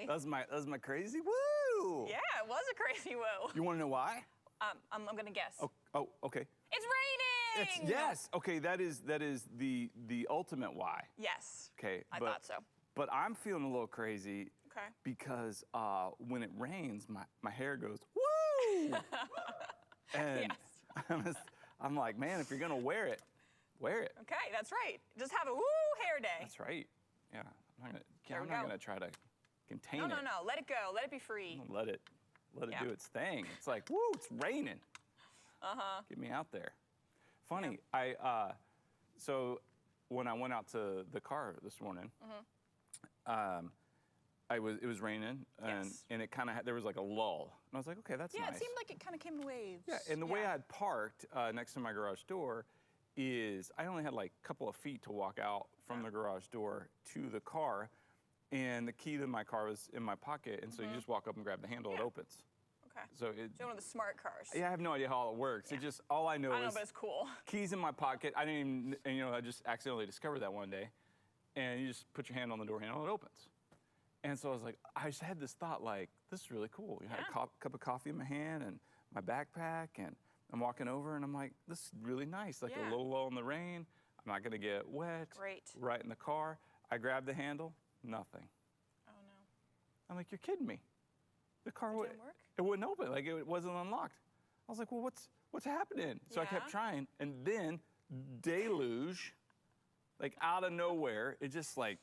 day. That was my crazy woo. Yeah, it was a crazy woo. You want to know why? I'm gonna guess. Oh, okay. It's raining. Yes. Okay, that is the ultimate why. Yes. Okay. I thought so. But I'm feeling a little crazy. Okay. Because when it rains, my hair goes woo. And Yes. I'm like, man, if you're gonna wear it, wear it. Okay, that's right. Just have a woo hair day. That's right. Yeah. I'm There we not go. gonna try to contain No, it. no, no. Let it go. Let it be free. I'm gonna let it Yeah. do its thing. It's like, woo, it's raining. Get me out there. Funny, so when I went out to the car this morning, it was raining and it kind of there was like a lull. And I was like, okay, that's nice. Yeah, it seemed like it kind of came in waves. Yeah, and the way I had parked next to my garage door is I only had like a couple of feet to walk out from the garage door to the car, and the key to my car was in my pocket, and so you just walk up and grab the handle, it opens. Okay. So it's one of the smart cars. Yeah, I have no idea how it works. Yeah. It just, all I know is but it's cool. keys in my pocket. I didn't even, I just accidentally discovered that one day, and you just put your hand on the door handle, it opens. And so I was like, I just had this thought like, this is really cool. You had a cup of coffee in my hand and my backpack, and I'm walking over and I'm like, this is really nice. Like a little lull in the rain. I'm not gonna get wet. Great. Right in the car. I grabbed the handle, nothing. Oh no. I'm like, you're kidding me. The car It didn't work? It wouldn't open, like it wasn't unlocked. I was like, well, what's happening? So I kept trying, and then deluge, like out of nowhere, it just like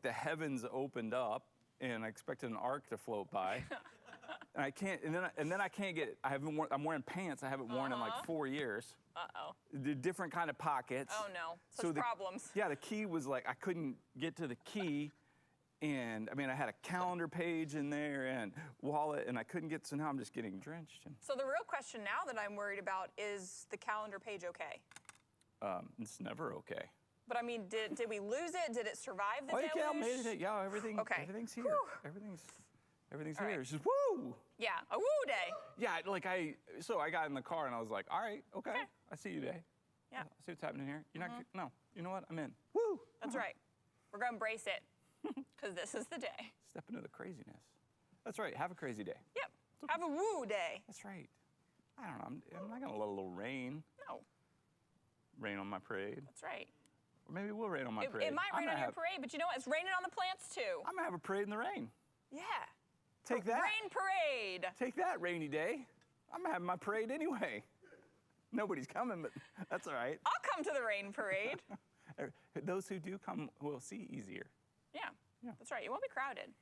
the heavens opened up, and I expected an ark to float by. And I can't, and then I can't get, I'm wearing pants I haven't worn in like 4 years. Uh-oh. The different kind of pockets. Oh no, such problems. Yeah, the key was like, I couldn't get to the key. And I mean, I had a calendar page in there and wallet, and I couldn't get, so now I'm just getting drenched. So the real question now that I'm worried about is the calendar page okay? It's never okay. But I mean, did we lose it? Did it survive the deluge? Yeah, I made it. Yeah, everything's here. Whew. Everything's All here. right. It's just woo. Yeah, a woo day. Yeah, so I got in the car and I was like, all right, okay. I see you today. Yeah. I see what's happening here. You're not, no, you know what? I'm in. Woo. That's right. We're gonna embrace it, because this is the day. Step into the craziness. That's right. Have a crazy day. Yep. Have a woo day. That's right. I don't know. I'm not gonna let a little rain. No. Rain on my parade. That's right. Or maybe it will rain on my parade. It might rain on your parade, but you know what? It's raining on the plants too. I'm gonna have a parade in the rain. Yeah. Take that. Rain parade. Take that, rainy day. I'm gonna have my parade anyway. Nobody's coming, but that's all right. I'll come to the rain parade. Those who do come will see easier. Yeah. That's right. You won't be crowded.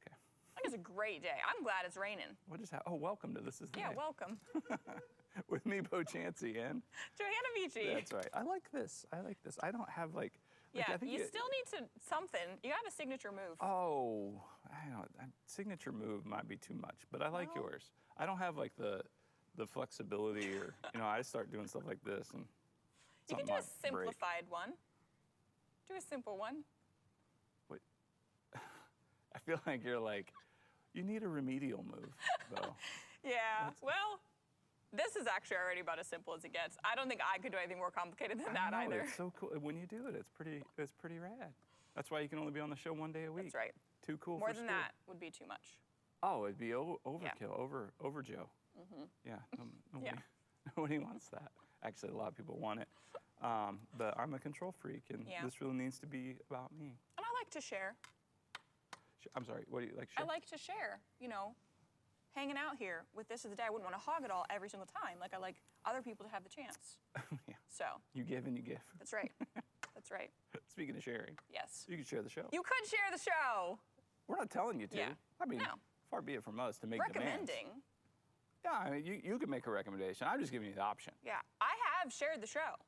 Okay. I think it's a great day. I'm glad it's raining. What just happened? Oh, welcome to This Is the Day. Yeah, welcome. With me, Bo Chansey, and Johanna Vici. That's right. I like this. I don't have like Yeah, I think you still need to something. You have a signature move. Oh, I don't. Signature move might be too much, but I like yours. I don't have like the flexibility, or I just start doing stuff like this, and you can do a simplified one. Do a simple one. Wait, I feel like you're like, you need a remedial move, though. Yeah. Well, this is actually already about as simple as it gets. I don't think I could do anything more complicated than that either. It's so cool. When you do it, it's pretty rad. That's why you can only be on the show one day a week. That's right. Too cool More for than school. that would be too much. Oh, it'd be overkill, over Joe. Yeah, nobody wants that. Actually, a lot of people want it. But I'm a control freak, and this really needs to be about me. And I like to share. I'm sorry, what do you like to share? I like to share, hanging out here with This Is the Day. I wouldn't want to hog it all every single time. Like, I like other people to have the chance. Yeah. So. You give and you give. That's right. That's right. Speaking of sharing. Yes. You can share the show. You could share the show. We're not telling you to. Yeah. I mean, no. Far be it from us to make Recommending. Demands. Yeah, I mean, you can make a recommendation. I'm just giving you the option. Yeah. I have shared the show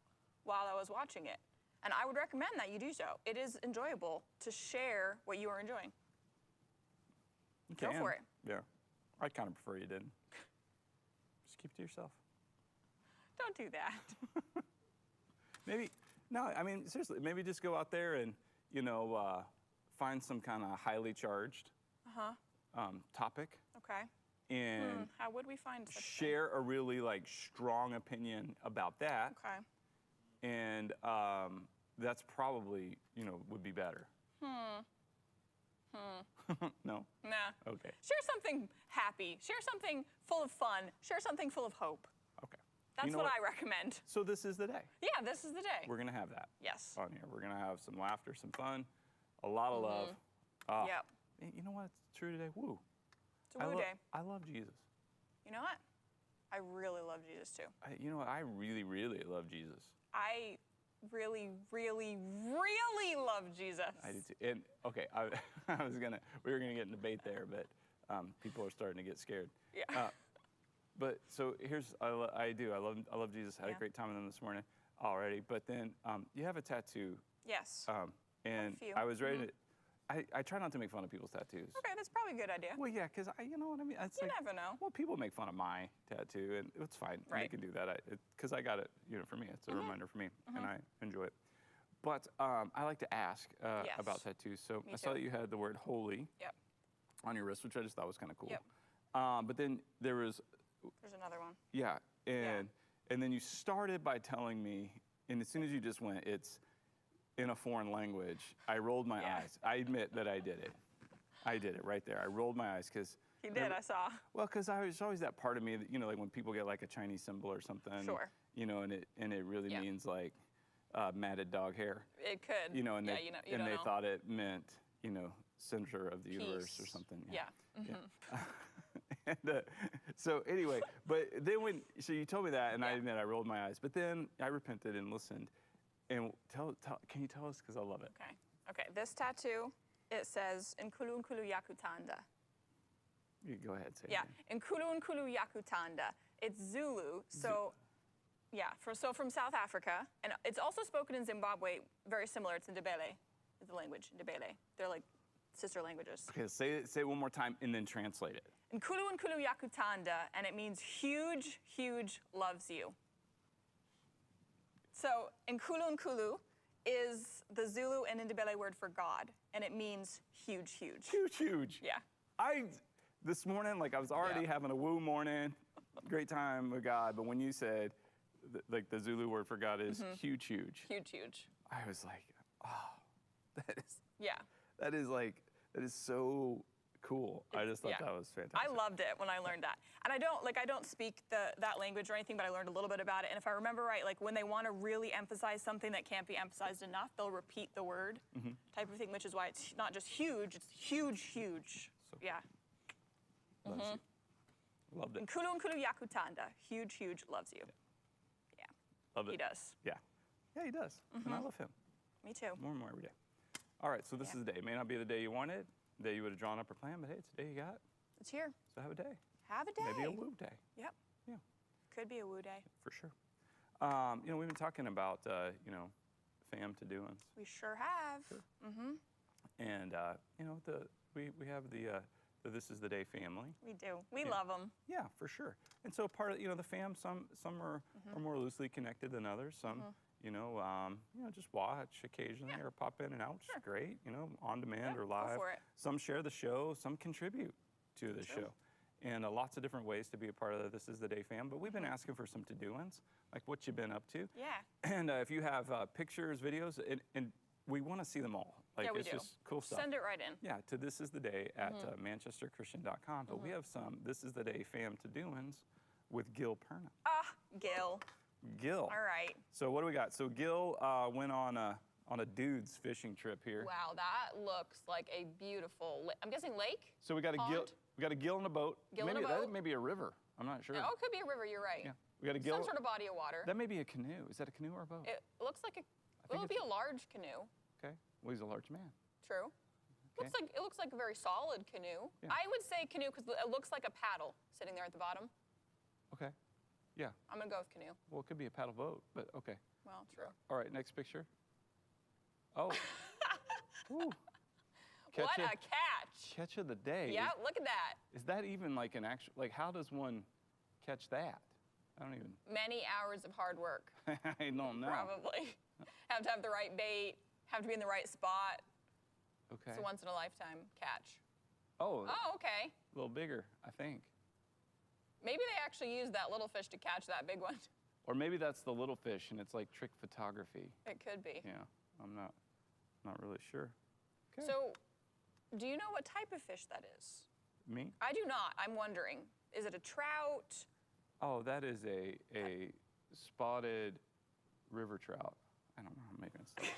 while I was watching it. And I would recommend that you do so. It is enjoyable to share what you are enjoying. Go for it. Yeah. I kind of prefer you didn't. Just keep it to yourself. Don't do that. Maybe, no, I mean, seriously, maybe just go out there and, find some kind of highly charged topic. Okay. And how would we find such share a really, strong opinion about that. Okay. And that's probably, would be better. No? Nah. Okay. Share something happy. Share something full of fun. Share something full of hope. Okay. That's You know what I recommend. So this is the day. Yeah, this is the day. We're going to have that Yes. on here. We're going to have some laughter, some fun, a lot of love. Yep. You know what? It's true today. Woo. It's a woo day. I love Jesus. You know what? I really love Jesus too. You know what? I really, really love Jesus. I really, really, really love Jesus. I do too. And okay, we were gonna get in debate there, but people are starting to get scared. Yeah. But so I love Jesus. I had a great time with him this morning already. But then you have a tattoo. Yes. And a few. I was ready to. I try not to make fun of people's tattoos. Okay, that's probably a good idea. Well, yeah, because you know what I mean. It's You like, never know. Well, people make fun of my tattoo, and it's fine. Right. They can do that. Because I got it. You know, for me, it's a reminder for me, and I enjoy it. But I like to ask Yes. about tattoos. So Me I saw too. that you had the word "holy" Yep. on your wrist, which I just thought was kind of cool. Yep. But then there was, There's another one. yeah, and then you started by telling me, and as soon as you just went, it's in a foreign language. I rolled my eyes. I admit that I did it. I did it right there. I rolled my eyes because. You did, I saw. Well, because there's always that part of me that, you know, like when people get like a Chinese symbol or something. Sure. You know, and it really means like matted dog hair. It could. You know, and yeah, they, they thought it meant, you know, center of the universe or something. Yeah. And, so anyway, but then so you told me that, and I admit I rolled my eyes, but then I repented and listened. And can you tell us, because I love it. Okay, this tattoo, it says, Nkulu Nkulu Yakutanda. You go ahead, say it. Yeah, Nkulu Nkulu Yakutanda. It's Zulu, so, from South Africa. And it's also spoken in Zimbabwe, very similar. It's Ndebele, is the language, Ndebele. They're like sister languages. Okay, say it one more time and then translate it. Nkulu Nkulu Yakutanda, and it means huge, huge loves you. So, Nkulu Nkulu is the Zulu and Ndebele word for God, and it means huge, huge. Huge, huge. Yeah. This morning, like I was already having a woo morning, great time with God, but when you said, like the Zulu word for God is huge, huge. Huge, huge. I was like, oh, Yeah. that is so cool. I just thought that was fantastic. I loved it when I learned that. And I don't speak that language or anything, but I learned a little bit about it. And if I remember right, like when they want to really emphasize something that can't be emphasized enough, they'll repeat the word type of thing, which is why it's not just huge, it's huge, huge. So yeah. Loves you. Loved it. Nkulu Nkulu Yakutanda, huge, huge, loves you. Yeah. Loved it. He does. Yeah. Yeah, he does. And I love him. Me too. More and more every day. All right, so this is the day. It may not be the day you wanted, the day you would have drawn up or planned, but hey, it's the day you got. It's here. So have a day. Have a day. Maybe a woo day. Yep. Yeah. Could be a woo day. For sure. You know, we've been talking about, you know, fam to doings. We sure have. Sure. And, you know, we have the This Is the Day family. We do. We love them. Yeah, for sure. And so part of, you know, the fam, some are more loosely connected than others. Some, you know, just watch occasionally or pop in and out, which is great, you know, on demand or live. Go for it. Some share the show, some contribute to the show. And lots of different ways to be a part of the This Is the Day fam. But we've been asking for some to-doings, like what you've been up to. Yeah. And if you have pictures, videos, and we want to see them all. Like, we it's do. just cool stuff. Send it right in. Yeah, to This Is the Day at manchesterchristian.com. But we have some This Is the Day fam to-doings with Gil Perna. Ah, Gil. Gil. All right. So what do we got? So Gil went on a dude's fishing trip here. Wow, that looks like a beautiful, I'm guessing lake? So we got a Gil. We got a Gil in a boat. Gil in a Maybe boat? that may be a river. I'm not sure. Oh, it could be a river, you're right. Yeah. We got a Gil. Some sort of body of water. That may be a canoe. Is that a canoe or a boat? It looks like it would be a large canoe. Okay. Well, he's a large man. True. Okay. It looks like a very solid canoe. Yeah. I would say canoe because it looks like a paddle sitting there at the bottom. Okay. Yeah. I'm gonna go with canoe. Well, it could be a paddle boat, but okay. Well, true. All right, next picture. Oh. Ooh. What a catch! Catch of the day. Yeah, look at that. Is that even like an actual, like how does one catch that? I don't even. Many hours of hard work. I don't know. Probably. Have to have the right bait, have to be in the right spot. Okay. It's a once in a lifetime catch. Oh. Oh, okay. A little bigger, I think. Maybe they actually used that little fish to catch that big one. Or maybe that's the little fish and it's like trick photography. It could be. Yeah, I'm not really sure. Okay. So Do you know what type of fish that is? Me? I do not. I'm wondering. Is it a trout? Oh, that is a spotted river trout. I don't know. I'm making stuff up.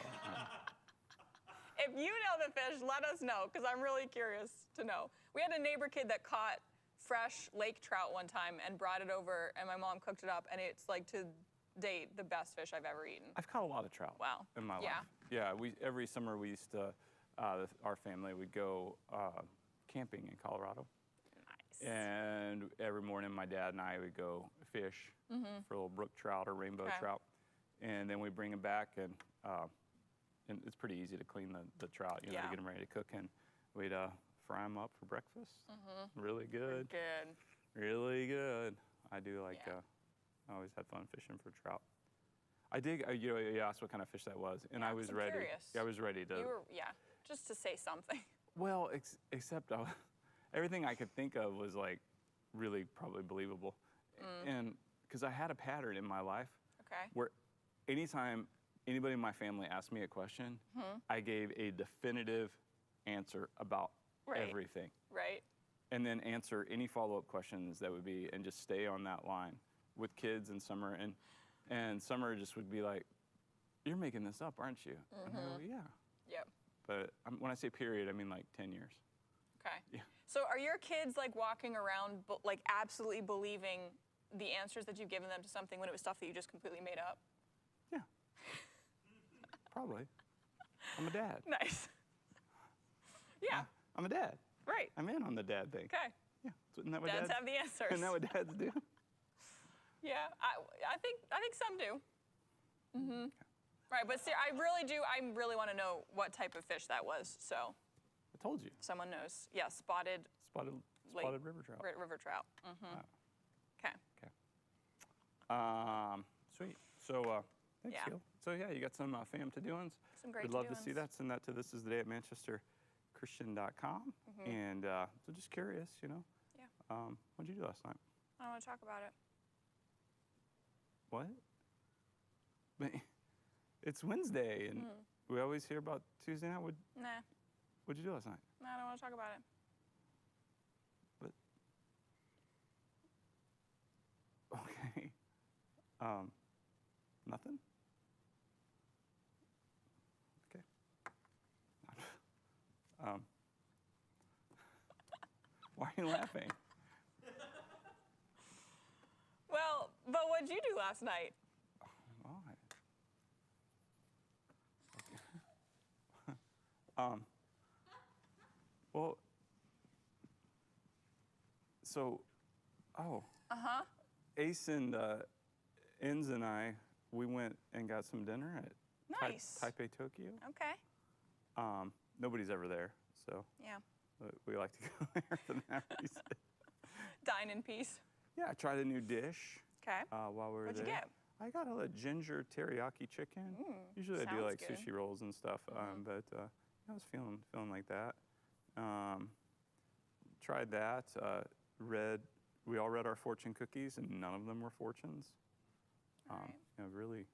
If you know the fish, let us know, because I'm really curious to know. We had a neighbor kid that caught fresh lake trout one time and brought it over, and my mom cooked it up, and it's like to date the best fish I've ever eaten. I've caught a lot of trout. Wow. In my Yeah. life. Yeah. Every summer we used to, our family would go camping in Colorado. Nice. And every morning my dad and I would go fish for a little brook trout or rainbow trout. And then we bring them back, and it's pretty easy to clean the trout, to get them ready to cook. And we'd fry them up for breakfast. Really good. Good. Really good. I do like, I always had fun fishing for trout. I dig, you asked what kind of fish that was, and I was ready. Curious. Yeah, I was ready to. You were, just to say something. Well, except everything I could think of was like really probably believable. And because I had a pattern in my life where anytime anybody in my family asked me a question, I gave a definitive answer about everything. Right. And then answer any follow-up questions that would be, and just stay on that line with kids and Summer. And Summer just would be like, "You're making this up, aren't you?" And I go, "Yeah." Yep. But when I say period, I mean like 10 years. Okay. Yeah. So are your kids like walking around like absolutely believing the answers that you've given them to something when it was stuff that you just completely made up? Yeah. Probably. I'm a dad. Nice. Yeah. I'm a dad. Right. I'm in on the dad thing. Okay. Yeah. Isn't that what Dads have the answers. Isn't that what dads do? Yeah. I think some do. Okay. Right, but see, I really want to know what type of fish that was. So. I told you. Someone knows. Yeah, spotted river trout. River trout. Okay. Sweet. So thanks, Yeah. Gil. So yeah, you got some fam to-doings. Some great We'd love to to-doings. see that. Send that to thisistheday@manchesterchristian.com. And so just curious, Yeah. What'd you do last night? I don't want to talk about it. What? But it's Wednesday, and we always hear about Tuesday night. Nah. What'd you do last night? No, I don't want to talk about it. But okay. Nothing? Okay. Why are you laughing? Well, but what'd you do last night? Well, Ace and Enz and I, we went and got some dinner at Nice. Taipei, Tokyo. Okay. Nobody's ever there, so Yeah. we like to go there for that reason. Dine in peace. Yeah, I tried a new dish Okay. while we were What'd there. you get? I got a ginger teriyaki chicken. Usually I do sounds like good. sushi rolls and stuff, but I was feeling like that. Tried that. We all read our fortune cookies, and none of them were fortunes. All right. Really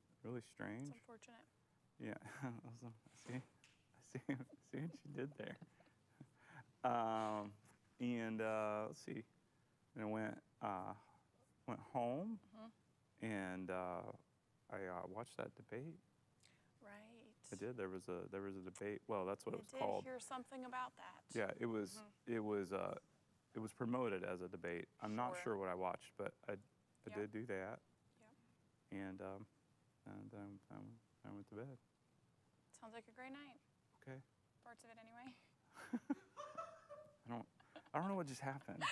strange. It's unfortunate. Yeah, I see what you did there. And let's see. And I went home, and I watched that debate. Right. I did. There was a debate. Well, that's what it was I called. did hear something about that. Yeah, it was promoted as a debate. I'm not sure what I watched, but I did do that. Yep. And I went to bed. Sounds like a great night. Okay. Parts of it anyway. I don't know what just happened.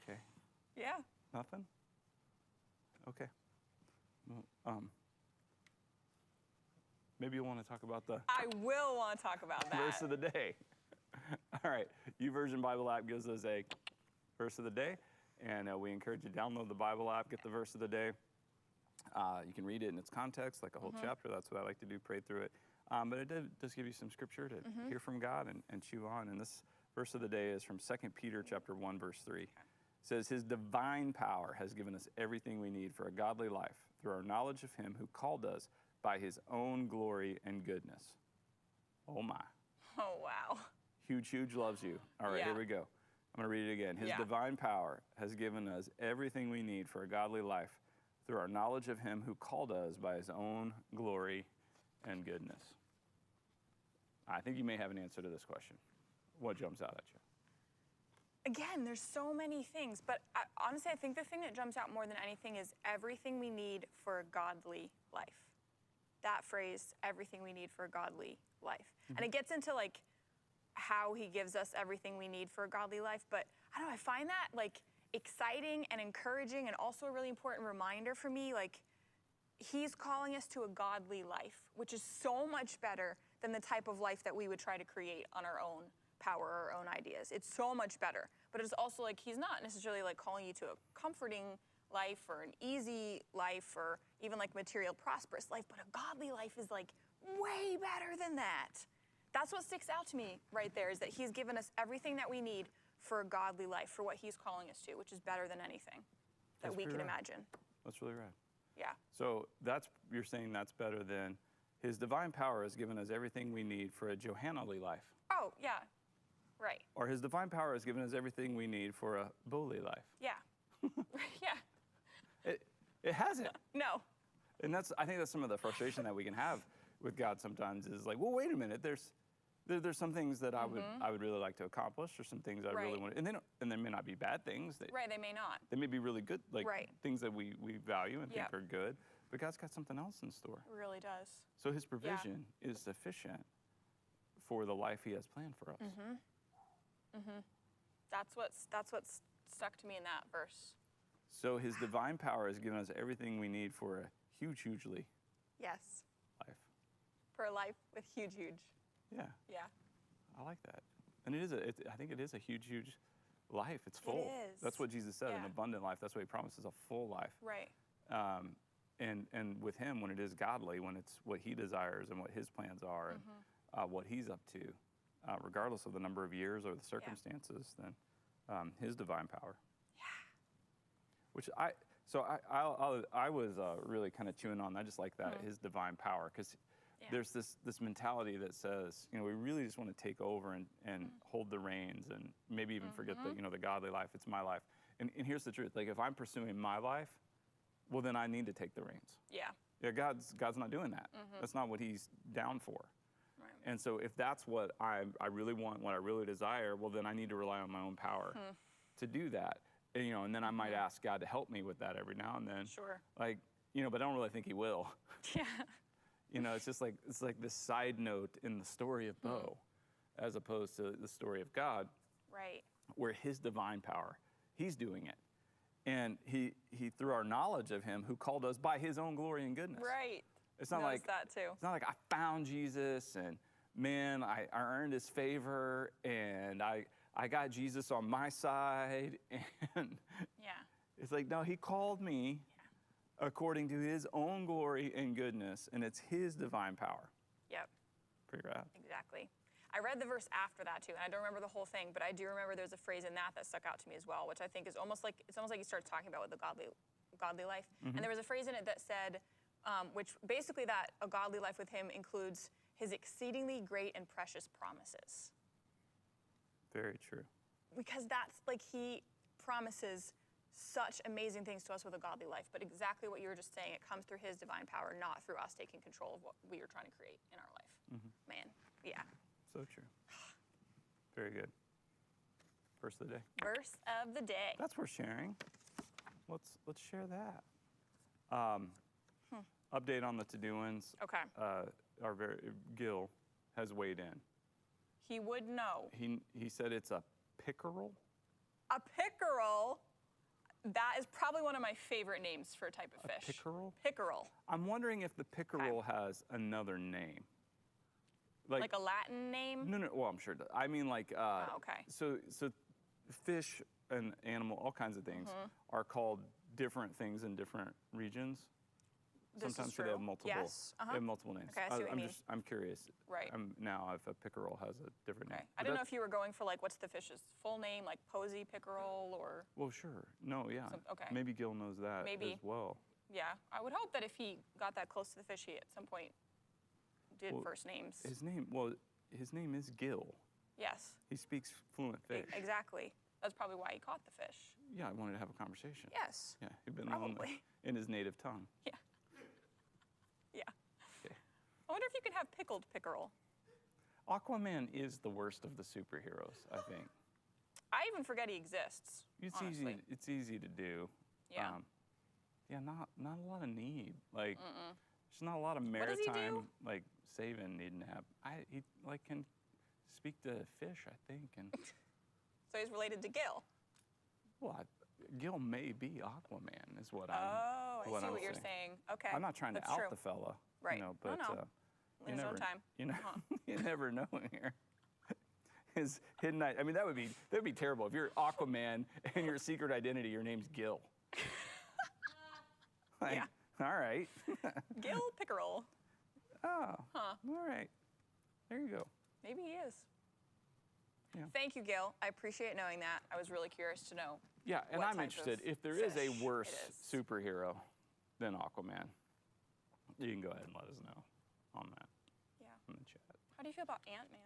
Okay. Yeah. Nothing? Okay. Well, maybe you'll want to talk about the I will want to talk about that. verse of the day. All right. YouVersion Bible app gives us a verse of the day, and we encourage you to download the Bible app, get the verse of the day. You can read it in its context, like a whole chapter. That's what I like to do, pray through it. But it does give you some scripture to hear from God and chew on. And this verse of the day is from 2 Peter chapter 1, verse 3. It says, "His divine power has given us everything we need for a godly life through our knowledge of him who called us by his own glory and goodness." Oh my. Oh, wow. Huge loves you. All right, Yeah. here we go. I'm going to read it again. His Yeah. divine power has given us everything we need for a godly life through our knowledge of him who called us by his own glory and goodness. I think you may have an answer to this question. What jumps out at you? Again, there's so many things, but honestly, I think the thing that jumps out more than anything is everything we need for a godly life. That phrase, everything we need for a godly life. And it gets into like how he gives us everything we need for a godly life, but I don't know, I find that like exciting and encouraging and also a really important reminder for me, like he's calling us to a godly life, which is so much better than the type of life that we would try to create on our own power or our own ideas. It's so much better. But it's also like he's not necessarily like calling you to a comforting life or an easy life or even like material prosperous life, but a godly life is like way better than that. That's what sticks out to me right there, is that he's given us everything that we need for a godly life, for what he's calling us to, which is better than anything that we can imagine. That's really right. Yeah. So you're saying that's better than his divine power has given us everything we need for a Johanna-ly life. Oh, yeah. Right. Or his divine power has given us everything we need for a Boli life. Yeah. Yeah. It hasn't. No. And I think that's some of the frustration that we can have with God sometimes is like, well, wait a minute, there's some things that I would really like to accomplish, or some things I really want to, and they may not be bad things. Right, they may not. They may be really good, like things that we value and think Yep. are good, but God's got something else in store. It really does. So his provision is sufficient for the life he has planned for us. That's what's stuck to me in that verse. So his divine power has given us everything we need for a hugely Yes. life. For a life with huge. Yeah, Yeah. I like that. And I think it is a huge life. It's full. It is. That's what Jesus said, an Yeah. abundant life. That's what he promises, a full life. Right. And with him, when it is godly, when it's what he desires and what his plans are and what he's up to, regardless of the number of years or the circumstances, then his divine power. Yeah. Which I was really kind of chewing on. I just like that, his divine power, because there's this mentality that says, we really just want to take over and hold the reins and maybe even forget the, the godly life. It's my life. And here's the truth. Like, if I'm pursuing my life, well, then I need to take the reins. Yeah. Yeah, God's not doing that. That's not what he's down for. Right. And so if that's what I really want, what I really desire, well, then I need to rely on my own power to do that. And then I might ask God to help me with that every now and then. Sure. Like, but I don't really think he will. Yeah. It's like this side note in the story of Bo, as opposed to the story of God. Right. Where his divine power, he's doing it. And he through our knowledge of him, who called us by his own glory and goodness. Right. It's not Noticed that too. It's not like I found Jesus and man, I earned his favor and I got Jesus on my side, and it's like, no, he called me according to his own glory and goodness, and it's his divine power. Yep. Pretty rad. Exactly. I read the verse after that too, and I don't remember the whole thing, but I do remember there's a phrase in that stuck out to me as well, which I think is almost like he starts talking about with the godly life. And there was a phrase in it that said, which basically that a godly life with him includes his exceedingly great and precious promises. Very true. Because that's like he promises such amazing things to us with a godly life, but exactly what you were just saying, it comes through his divine power, not through us taking control of what we are trying to create in our life. Man, yeah. So true. Very good. Verse of the day. Verse of the day. That's worth sharing. Let's share that. Update on the to-do-ins. Okay. Gil has weighed in. He would know. He said it's a pickerel. A pickerel. That is probably one of my favorite names for a type of fish. Pickerel? Pickerel. I'm wondering if the pickerel has another name. Like a Latin name? No. Well, I'm sure. I mean, like. Okay. So fish and animal, all kinds of things, are called different things in different regions. This Sometimes is true. they have multiple. Yes. They have multiple names. Okay, I see what you mean. I'm curious. Right. Now if a pickerel has a different name. I didn't know if you were going for like what's the fish's full name, like posy pickerel or. Well, sure. No, yeah. Okay. Maybe Gil knows that as well. Yeah, I would hope that if he got that close to the fish, he at some point did first names. His name, well, his name is Gil. Yes. He speaks fluent fish. Exactly. That's probably why he caught the fish. Yeah, I wanted to have a conversation. Yes. Yeah, he'd been Probably. in his native tongue. Yeah. Yeah. Okay. I wonder if you can have pickled pickerel. Aquaman is the worst of the superheroes, I think. I even forget he exists. Honestly. It's easy to do. Yeah. Yeah, not a lot of need. Like, there's not a lot of does he do? maritime like saving needing to happen. He like can speak to fish, I think, and So he's related to Gil. well, Gil may be Aquaman, is what Oh, I see I'm what you're saying. Okay. I'm not trying to That's out true. the fella, Right. you know, No, but no. you In his own never, time. you know, Uh-huh. you never know here. His hidden, I mean, that'd be terrible if you're Aquaman and your secret identity, your name's Gil. Like, Yeah. All right. Gil pickerel. Oh. Huh. All right. There you go. Maybe he is. Yeah. Thank you, Gil. I appreciate knowing that. I was really curious to know. Yeah, and what I'm type interested. of If there is a fish worse it is. superhero than Aquaman, you can go ahead and let us know on that Yeah. in the chat. How do you feel about Ant-Man?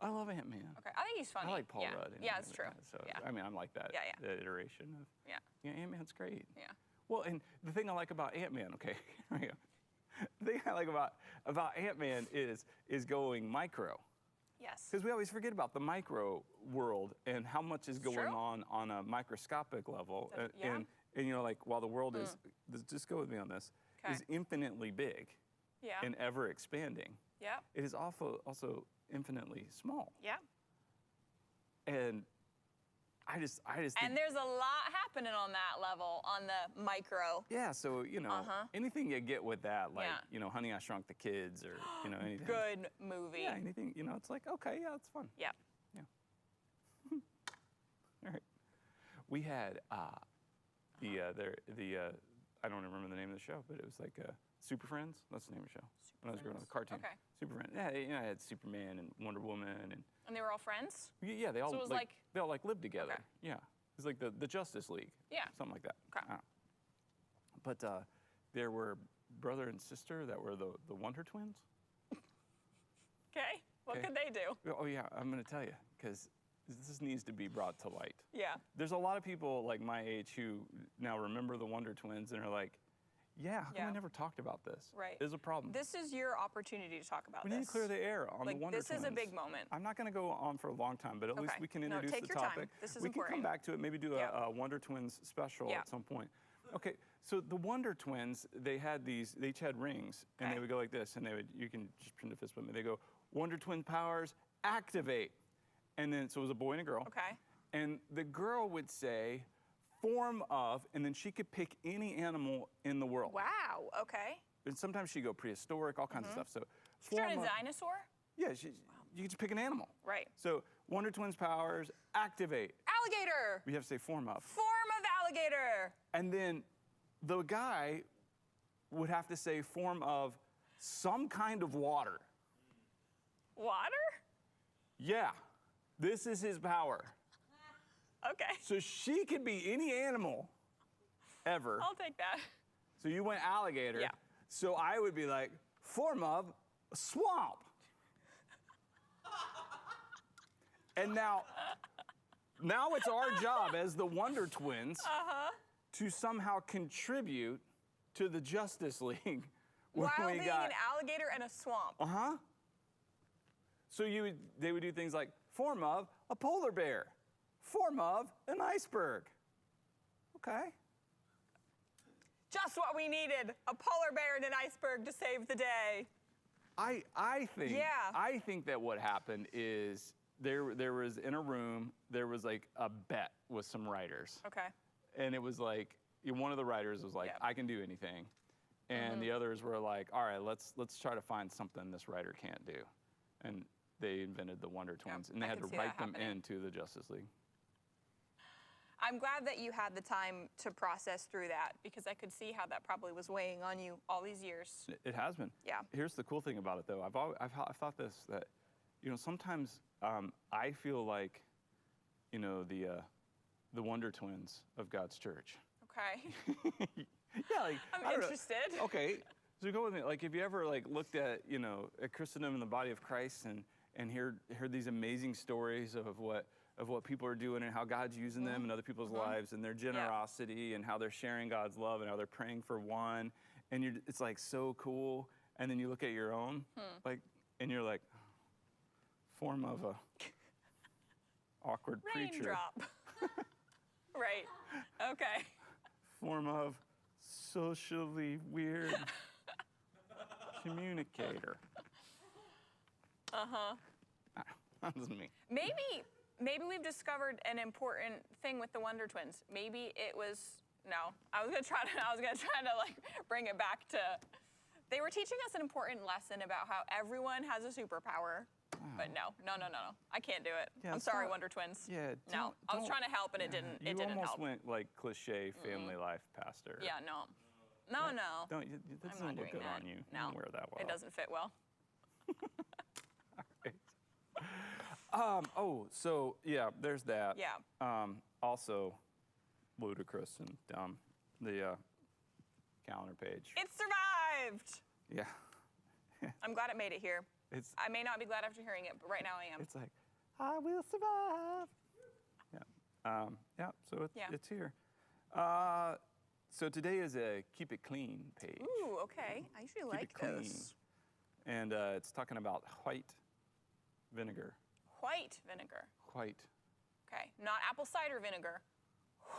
I love Ant-Man. Okay, I think he's funny. I like Paul yeah. Rudd. and Yeah, it's true. everything, So yeah. I mean, I'm like that. Yeah, yeah. The iteration of Yeah. Ant-Man's great. Yeah. Well, and the thing I like about Ant-Man, okay, here we go. The thing I like about Ant-Man is going micro. Yes. Because we always forget about the micro world and how much is going true. on a microscopic level. Yeah. And you know, like while the world is, just go with me on this, Okay. is infinitely big Yeah. and ever expanding, Yeah. it is also infinitely small. Yeah. And I just think, And there's a lot happening on that level, on the micro. yeah, so, you know, anything you get with that, like, Yeah. you know, Honey, I Shrunk the Kids or, you know, anything. Good movie. Yeah, anything, you know, it's like, okay, yeah, it's fun. Yeah. All right. We had I don't remember the name of the show, but it was like Super Friends. That's the name of the show. When I was growing up, cartoon. Okay. Super Friends. Yeah, you know, I had Superman and Wonder Woman and And they were all friends? yeah, they all So it was they all lived together. Okay. Yeah, it was like the Justice League. Yeah. Something like that. Okay. I don't know. But there were brother and sister that were the Wonder Twins. Okay. What Okay. could they do? Oh yeah, I'm gonna tell you because this needs to be brought to light. Yeah. There's a lot of people like my age who now remember the Wonder Twins and are like, yeah, how come Yeah. I never talked about this? Right. There's a problem. This is your opportunity to talk about We this. need to clear the air on Like, the Wonder this Twins. is a big moment. I'm not going to go on for a long time, but at least Okay. we can No, introduce take the your time. topic. This is we can important. come back to it, maybe do Yeah. a Wonder Twins special Yeah. at some point. Okay, so the Wonder Twins, they each had rings, and Okay. they would go like this, and you can just print a fist bump. They go, Wonder Twin powers, activate. And then, so it was a boy and a girl. Okay. And the girl would say, form of, and then she could pick any animal in the world. Wow. Okay. And sometimes she'd go prehistoric, all kinds of stuff. So, Turn a form of- dinosaur? yeah, you could just pick an animal. Right. So, Wonder Twins powers, activate. Alligator. We have to say form of. Form of alligator. And then the guy would have to say form of some kind of water. Water? Yeah, this is his power. Okay. So she could be any animal ever. I'll take that. So you went alligator. Yeah. So I would be like, form of swamp. And now it's our job as the Wonder Twins to somehow contribute to the Justice League. when While we being got, an alligator in a swamp. So they would do things like form of a polar bear, form of an iceberg. Okay. Just what we needed. A polar bear and an iceberg to save the day. I think Yeah. I think that what happened is there was in a room there was like a bet with some writers, Okay. and it was like one of the writers was like, Yeah. I can do anything, and the others were like, all right, let's try to find something this writer can't do, and they invented the Wonder Twins, and they I had could to see write that them happening. into the Justice League. I'm glad that you had the time to process through that because I could see how that probably was weighing on you all these years. It has been. Yeah. Here's the cool thing about it, though. I've thought this, that, you know, sometimes I feel like, you know, the Wonder Twins of God's church. Okay. Yeah, like I'm I don't know. interested. Okay, so go with me. Like, if you ever like looked at, you know, at Christendom and the body of Christ, and and heard these amazing stories of what people are doing and how God's using them in other people's lives and their generosity and how they're sharing God's love and how they're praying for one. And it's like so cool. And then you look at your own, like, and you're like, form of a awkward preacher. Raindrop. Right. Okay. Form of socially weird communicator. That was me. Maybe we've discovered an important thing with the Wonder Twins. Maybe it was I was gonna try to like bring it back to. They were teaching us an important lesson about how everyone has a superpower. But no. I can't do it. Yeah, I'm sorry, Wonder Twins. Yeah. No, I was trying to help and it didn't. It didn't almost help. went like cliche family life pastor. Yeah, no. Don't. That doesn't look good on you. No, you don't wear that well. It doesn't fit well. All right. So yeah, there's that. Yeah. Also, ludicrous and dumb. The calendar page. It survived. Yeah. I'm glad it made it here. I may not be glad after hearing it, but right now I am. It's like, I will survive. Yeah. So it's here. So today is a keep it clean page. Ooh, okay. I usually Keep like it clean. those. And it's talking about white vinegar. White vinegar. White. Okay. Not apple cider vinegar.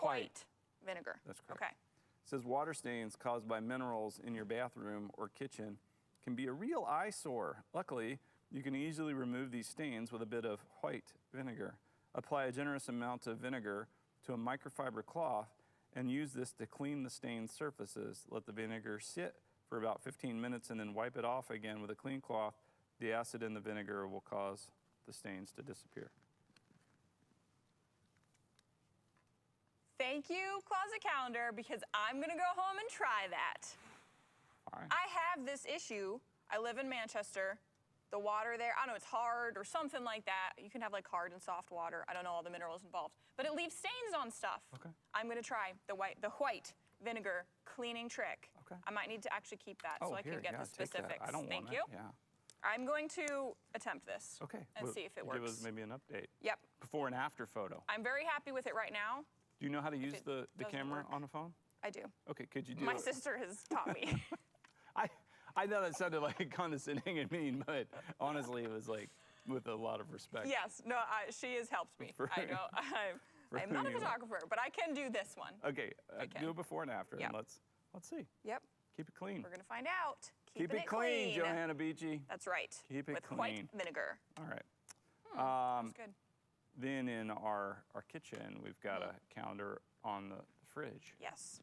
White. Vinegar. That's correct. Okay. It says water stains caused by minerals in your bathroom or kitchen can be a real eyesore. Luckily, you can easily remove these stains with a bit of white vinegar. Apply a generous amount of vinegar to a microfiber cloth and use this to clean the stained surfaces. Let the vinegar sit for about 15 minutes and then wipe it off again with a clean cloth. The acid in the vinegar will cause the stains to disappear. Thank you, Closet Calendar, because I'm going to go home and try that. All right. I have this issue. I live in Manchester. The water there, I don't know, it's hard or something like that. You can have like hard and soft water. I don't know all the minerals involved, but it leaves stains on stuff. Okay. I'm going to try the white vinegar cleaning trick. Okay. I might need to actually keep that so I can get the take that. specifics. I don't Thank want you. it. Yeah. I'm going to attempt this. Okay. And see if it works. Give us maybe an update. Yep. Before and after photo. I'm very happy with it right now. Do you know how to use it the doesn't camera work. on a phone? I do. Okay, could you do My it? sister has taught me. I know that sounded like condescending and mean, but honestly, it was like with a lot of respect. Yes. No, she has helped me. For- I know. I'm not a photographer, but I can do this one. Okay, Okay. do it before and after, Yep. and let's see. Yep. Keep it clean. We're going to find out. Keep it clean, Johanna Beachy. That's right. Keep it with clean. white vinegar. All right. That's good. Then in our kitchen, we've got a calendar on the fridge, Yes.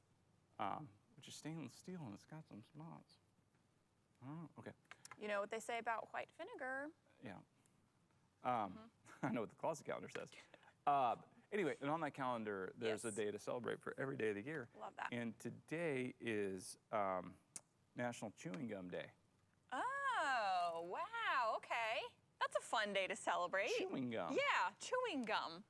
which is stainless steel, and it's got some spots. Oh, okay. You know what they say about white vinegar? Yeah. I know what the closet calendar says. Anyway, and on that calendar, there's a Yes. day to celebrate for every day of the year. Love that. And today is National Chewing Gum Day. Oh, wow. Okay. That's a fun day to celebrate. Chewing gum. Yeah, chewing gum.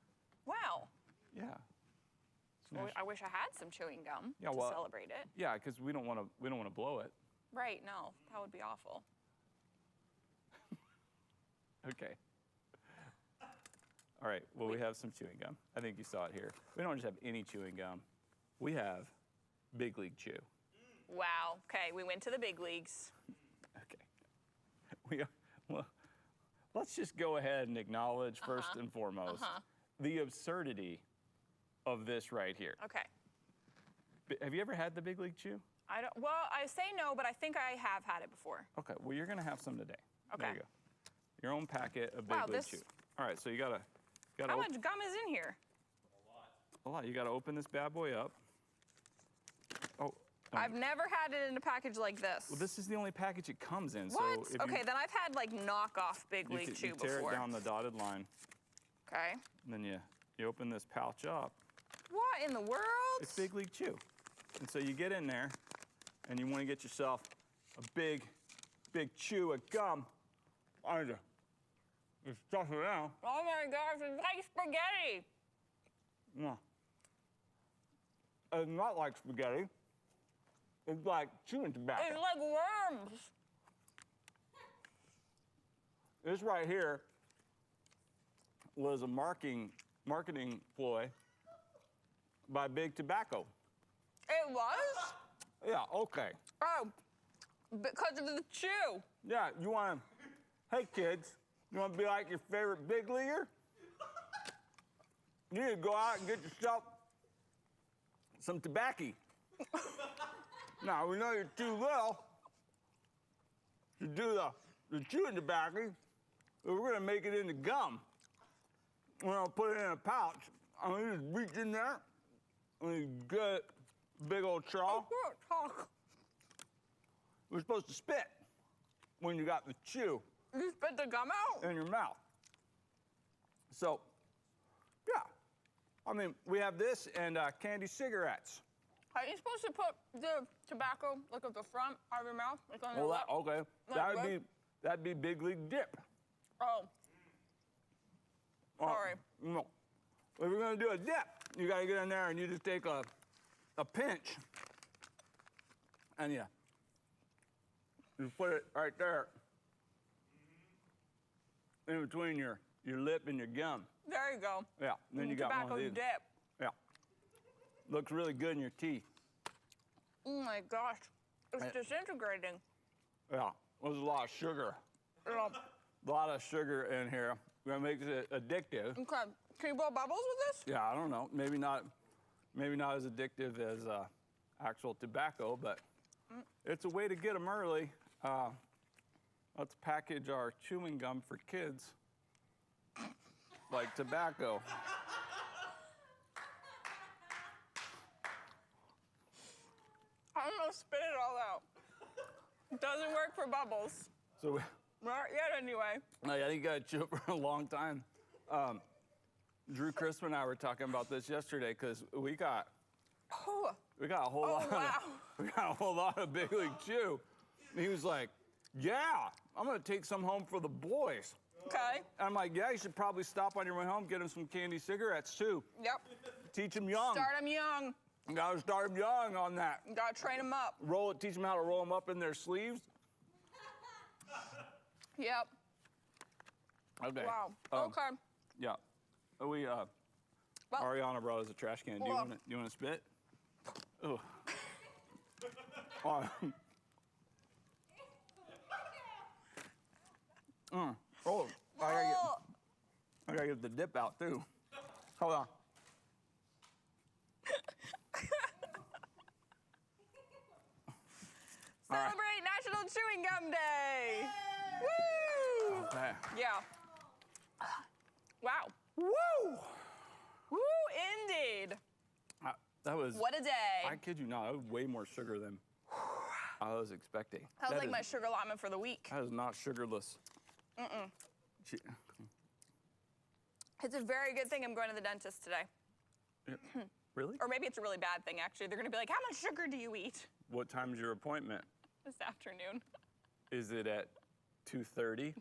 Wow. Yeah. It's Well, nat- I wish I had some chewing gum Yeah, to well- celebrate it. yeah, because we don't want to blow it. Right, no. That would be awful. Okay. All right. Well, we have some chewing gum. I think you saw it here. We don't just have any chewing gum. We have Big League Chew. Wow. Okay, we went to the big leagues. Okay. Well, let's just go ahead and acknowledge first and foremost the absurdity of this right here. Okay. Have you ever had the Big League Chew? Well, I say no, but I think I have had it before. Okay. Well, you're gonna have some today. There Okay. you go. Your own packet of Big Wow, League this- Chew. All right. So you gotta How much gum is in here? a lot. You gotta open this bad boy up. Oh. I've never had it in a package like this. Well, this is the only package it comes in. What? So if Okay, you, then I've had like knockoff Big you, League can- Chew you tear before. it down the dotted line, Okay. and then you open this pouch up. What in the world? It's Big League Chew. And so you get in there, and you want to get yourself a big chew of gum. You stuff it out. Oh my gosh, it's like spaghetti. No. It's not like spaghetti. It's like chewing tobacco. It's like worms. This right here was a marketing ploy by Big Tobacco. It was? Yeah, okay. Oh, because of the chew. Yeah, you want to, hey kids, you want to be like your favorite big leaguer? You need to go out and get yourself some tobacco. Now, we know you're too little to do the chewing tobacco, but we're going to make it into gum. We're going to put it in a pouch. I'm going to just reach in there and you get a big old straw. We're supposed to spit when you got the chew You spit the gum out? in your mouth. So, yeah. I mean, we have this and candy cigarettes. Are you supposed to put the tobacco like at the front of your mouth? Like on your Well, lip? okay. Like That'd be big league dip. Oh. Sorry. No. If you're gonna do a dip, you gotta get in there and you just take a pinch and you put it right there in between your lip and your gum. There you go. Yeah, and then you got one Tobacco of these. dip. Yeah. Looks really good in your teeth. Oh my gosh. It's disintegrating. Yeah, there's a lot of sugar. Yeah. A lot of sugar in here. We're gonna make it addictive. Okay. Can you blow bubbles with this? Yeah, I don't know. Maybe not as addictive as actual tobacco, but it's a way to get them early. Let's package our chewing gum for kids like tobacco. I'm gonna spit it all out. It doesn't work for bubbles. So Not yet, anyway. I think you gotta chew it for a long time. Drew Crispin and I were talking about this yesterday because we got a whole lot. Wow. We got a whole lot of Big League Chew. And he was like, "Yeah, I'm gonna take some home for the boys." Okay. And I'm like, "Yeah, you should probably stop on your way home, get them some candy cigarettes too. Yep. Teach them young. Start them young. You gotta start them young on that. Gotta train them up. Teach them how to roll them up in their sleeves." Yep. Okay. Wow. Okay. Yeah. Well, Ariana brought us a trash can. Do you want to spit? Oh. Oh, I gotta get the dip out too. Hold on. Celebrate National Chewing Gum Day! Woo! Okay. Yeah. Wow. Woo! Woo, indeed. That was. What a day. I kid you not. That was way more sugar than I was expecting. That was like my sugar allotment for the week. That is not sugarless. It's a very good thing I'm going to the dentist today. Really? Or maybe it's a really bad thing, actually. They're going to be like, how much sugar do you eat What time's your appointment? this afternoon? Is it at 2:30?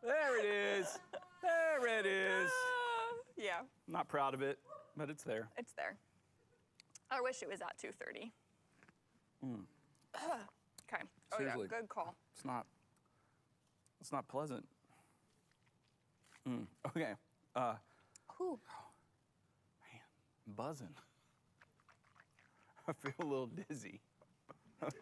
There it is. There it is. Yeah, I'm not proud of it, but it's there. it's there. I wish it was at 2:30. Okay. Oh, Seriously. yeah, good call. It's not pleasant. Okay. Whew. Man, I'm buzzing. I feel a little dizzy.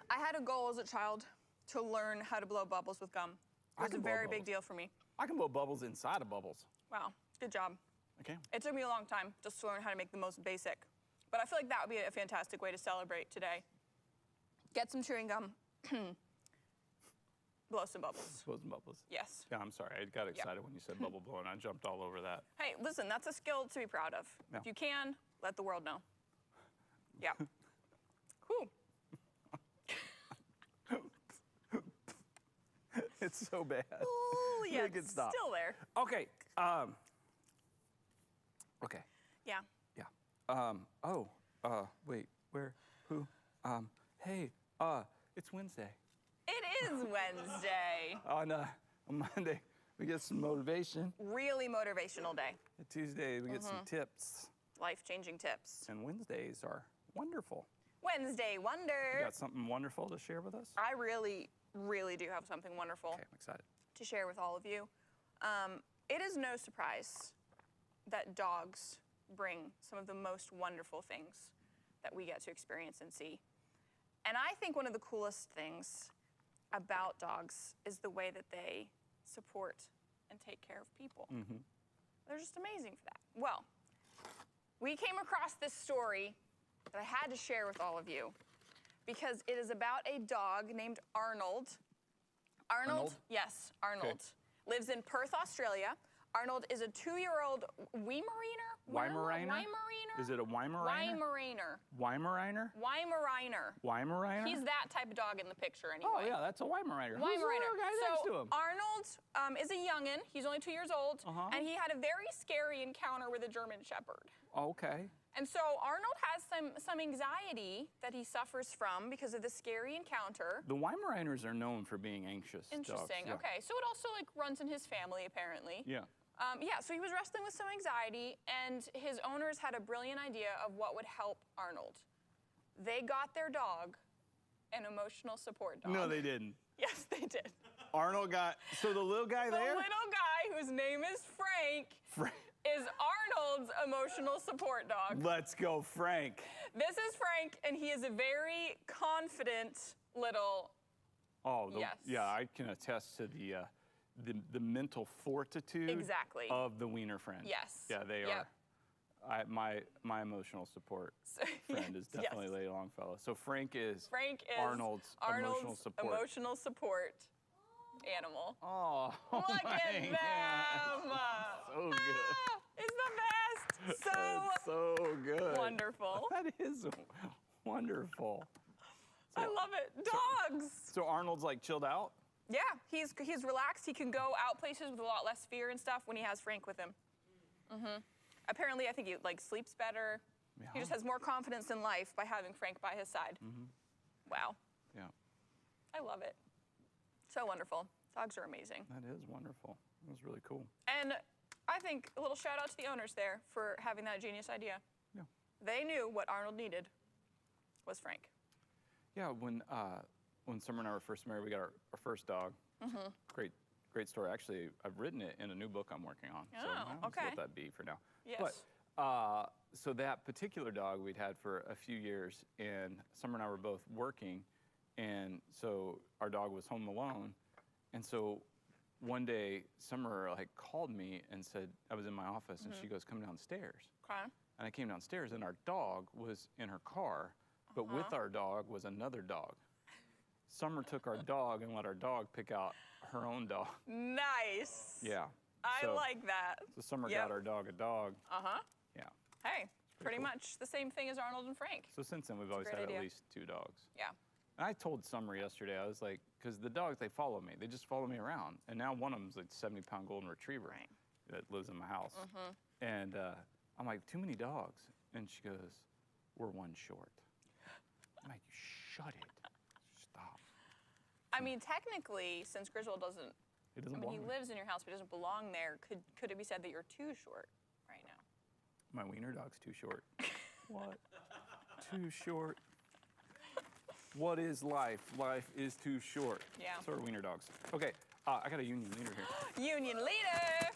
I had a goal as a child to learn how to blow bubbles with gum. It was a can blow very big bubbles. deal for me. I can blow bubbles inside of bubbles. Wow, good job. Okay. It took me a long time just to learn how to make the most basic. But I feel like that would be a fantastic way to celebrate today. Get some chewing gum, blow some bubbles. Blow some bubbles. Yes. Yeah, I'm sorry. I got excited when you said bubble blowing. I jumped all over that. Hey, listen, that's a skill to be proud of. Yeah. If you can, let the world know. Yeah. Whew. It's so bad. Ooh, yeah, Make it it's stop. still there. Okay. Okay. Yeah. Yeah. Wait. Where? Who? Hey. It's Wednesday. It is Wednesday. On Monday, we get some motivation. Really motivational day. Tuesday, we get some tips. Life-changing tips. And Wednesdays are wonderful. Wednesday You Wonder. got something wonderful to share with us? I really, really do have something wonderful Okay, I'm excited. to share with all of you. it is no surprise that dogs bring some of the most wonderful things that we get to experience and see. And I think one of the coolest things about dogs is the way that they support and take care of people. They're just amazing for that. Well, we came across this story that I had to share with all of you because it is about a dog named Arnold. Arnold? Yes, Arnold. Okay. Lives in Perth, Australia. Arnold is a 2-year-old Weimaraner? Weimaraner? Is it a Weimaraner? Weimaraner. Weimaraner? Weimaraner. Weimaraner? He's that type of dog in the picture anyway. Oh, yeah, that's a Weimaraner. Who's the Weimaraner. little guy next to him? Arnold is a youngin'. He's only 2 years old. Uh-huh. And he had a very scary encounter with a German Shepherd. Okay. And so Arnold has some anxiety that he suffers from because of the scary encounter. The Weimaraners are known for being anxious Interesting. dogs. Yeah. Okay. So it also like runs in his family apparently. Yeah. So he was wrestling with some anxiety, and his owners had a brilliant idea of what would help Arnold. They got their dog an emotional support dog. No, they didn't. Yes, they did. Arnold got, so the little guy The there? little guy whose name is Frank is Arnold's emotional support dog. Let's go, Frank. This is Frank, and he is a very confident little. Oh, Yes. Yeah, I can attest to the mental fortitude Exactly. of the Wiener friend. Yes. Yeah, they Yep. are. My emotional support friend is definitely Lady Longfellow. So Frank is Arnold's emotional support. emotional support animal. Oh, Look at them! So good. It's the best. So, That's so good. wonderful. That is wonderful. I love it. Dogs. So Arnold's like chilled out? Yeah, he's relaxed. He can go out places with a lot less fear and stuff when he has Frank with him. Apparently, I think he like sleeps better. Yeah. He just has more confidence in life by having Frank by his side. Wow. Yeah, I love it. So wonderful. Dogs are amazing. that is wonderful. That was really cool. And I think a little shout out to the owners there for having that genius idea. Yeah. They knew what Arnold needed was Frank. Yeah, when Summer and I were first married, we got our first dog. Great story. Actually, I've written it in a new book I'm working on. So I'll just let that be for now. Yes. But so that particular dog we'd had for a few years, and Summer and I were both working, and so our dog was home alone, and so one day Summer like called me and said, I was in my office, and she goes, "Come downstairs." Okay. And I came downstairs, and our dog was in her car, but with our dog was another dog. Summer took our dog and let our dog pick out her own dog. Nice. Yeah. I like that. So Summer got our dog a dog. Yeah. Hey, pretty cool. much the same thing as Arnold and Frank. So since then, we've always great had idea. at least 2 dogs. Yeah. And I told Summer yesterday, I was like, because the dogs, they follow me. They just follow me around. And now one of them's like a 70-pound golden retriever that lives in my house. And I'm like, too many dogs. And she goes, we're one short. I'm like, shut it. Stop. I mean, technically, since Griswold doesn't, He doesn't he belong there. lives in your house but doesn't belong there, could it be said that you're too short right now? My wiener dog's too short. What? Too short. What is life? Life is too short. Yeah. So are wiener dogs. Okay, I got a union leader here. Union leader.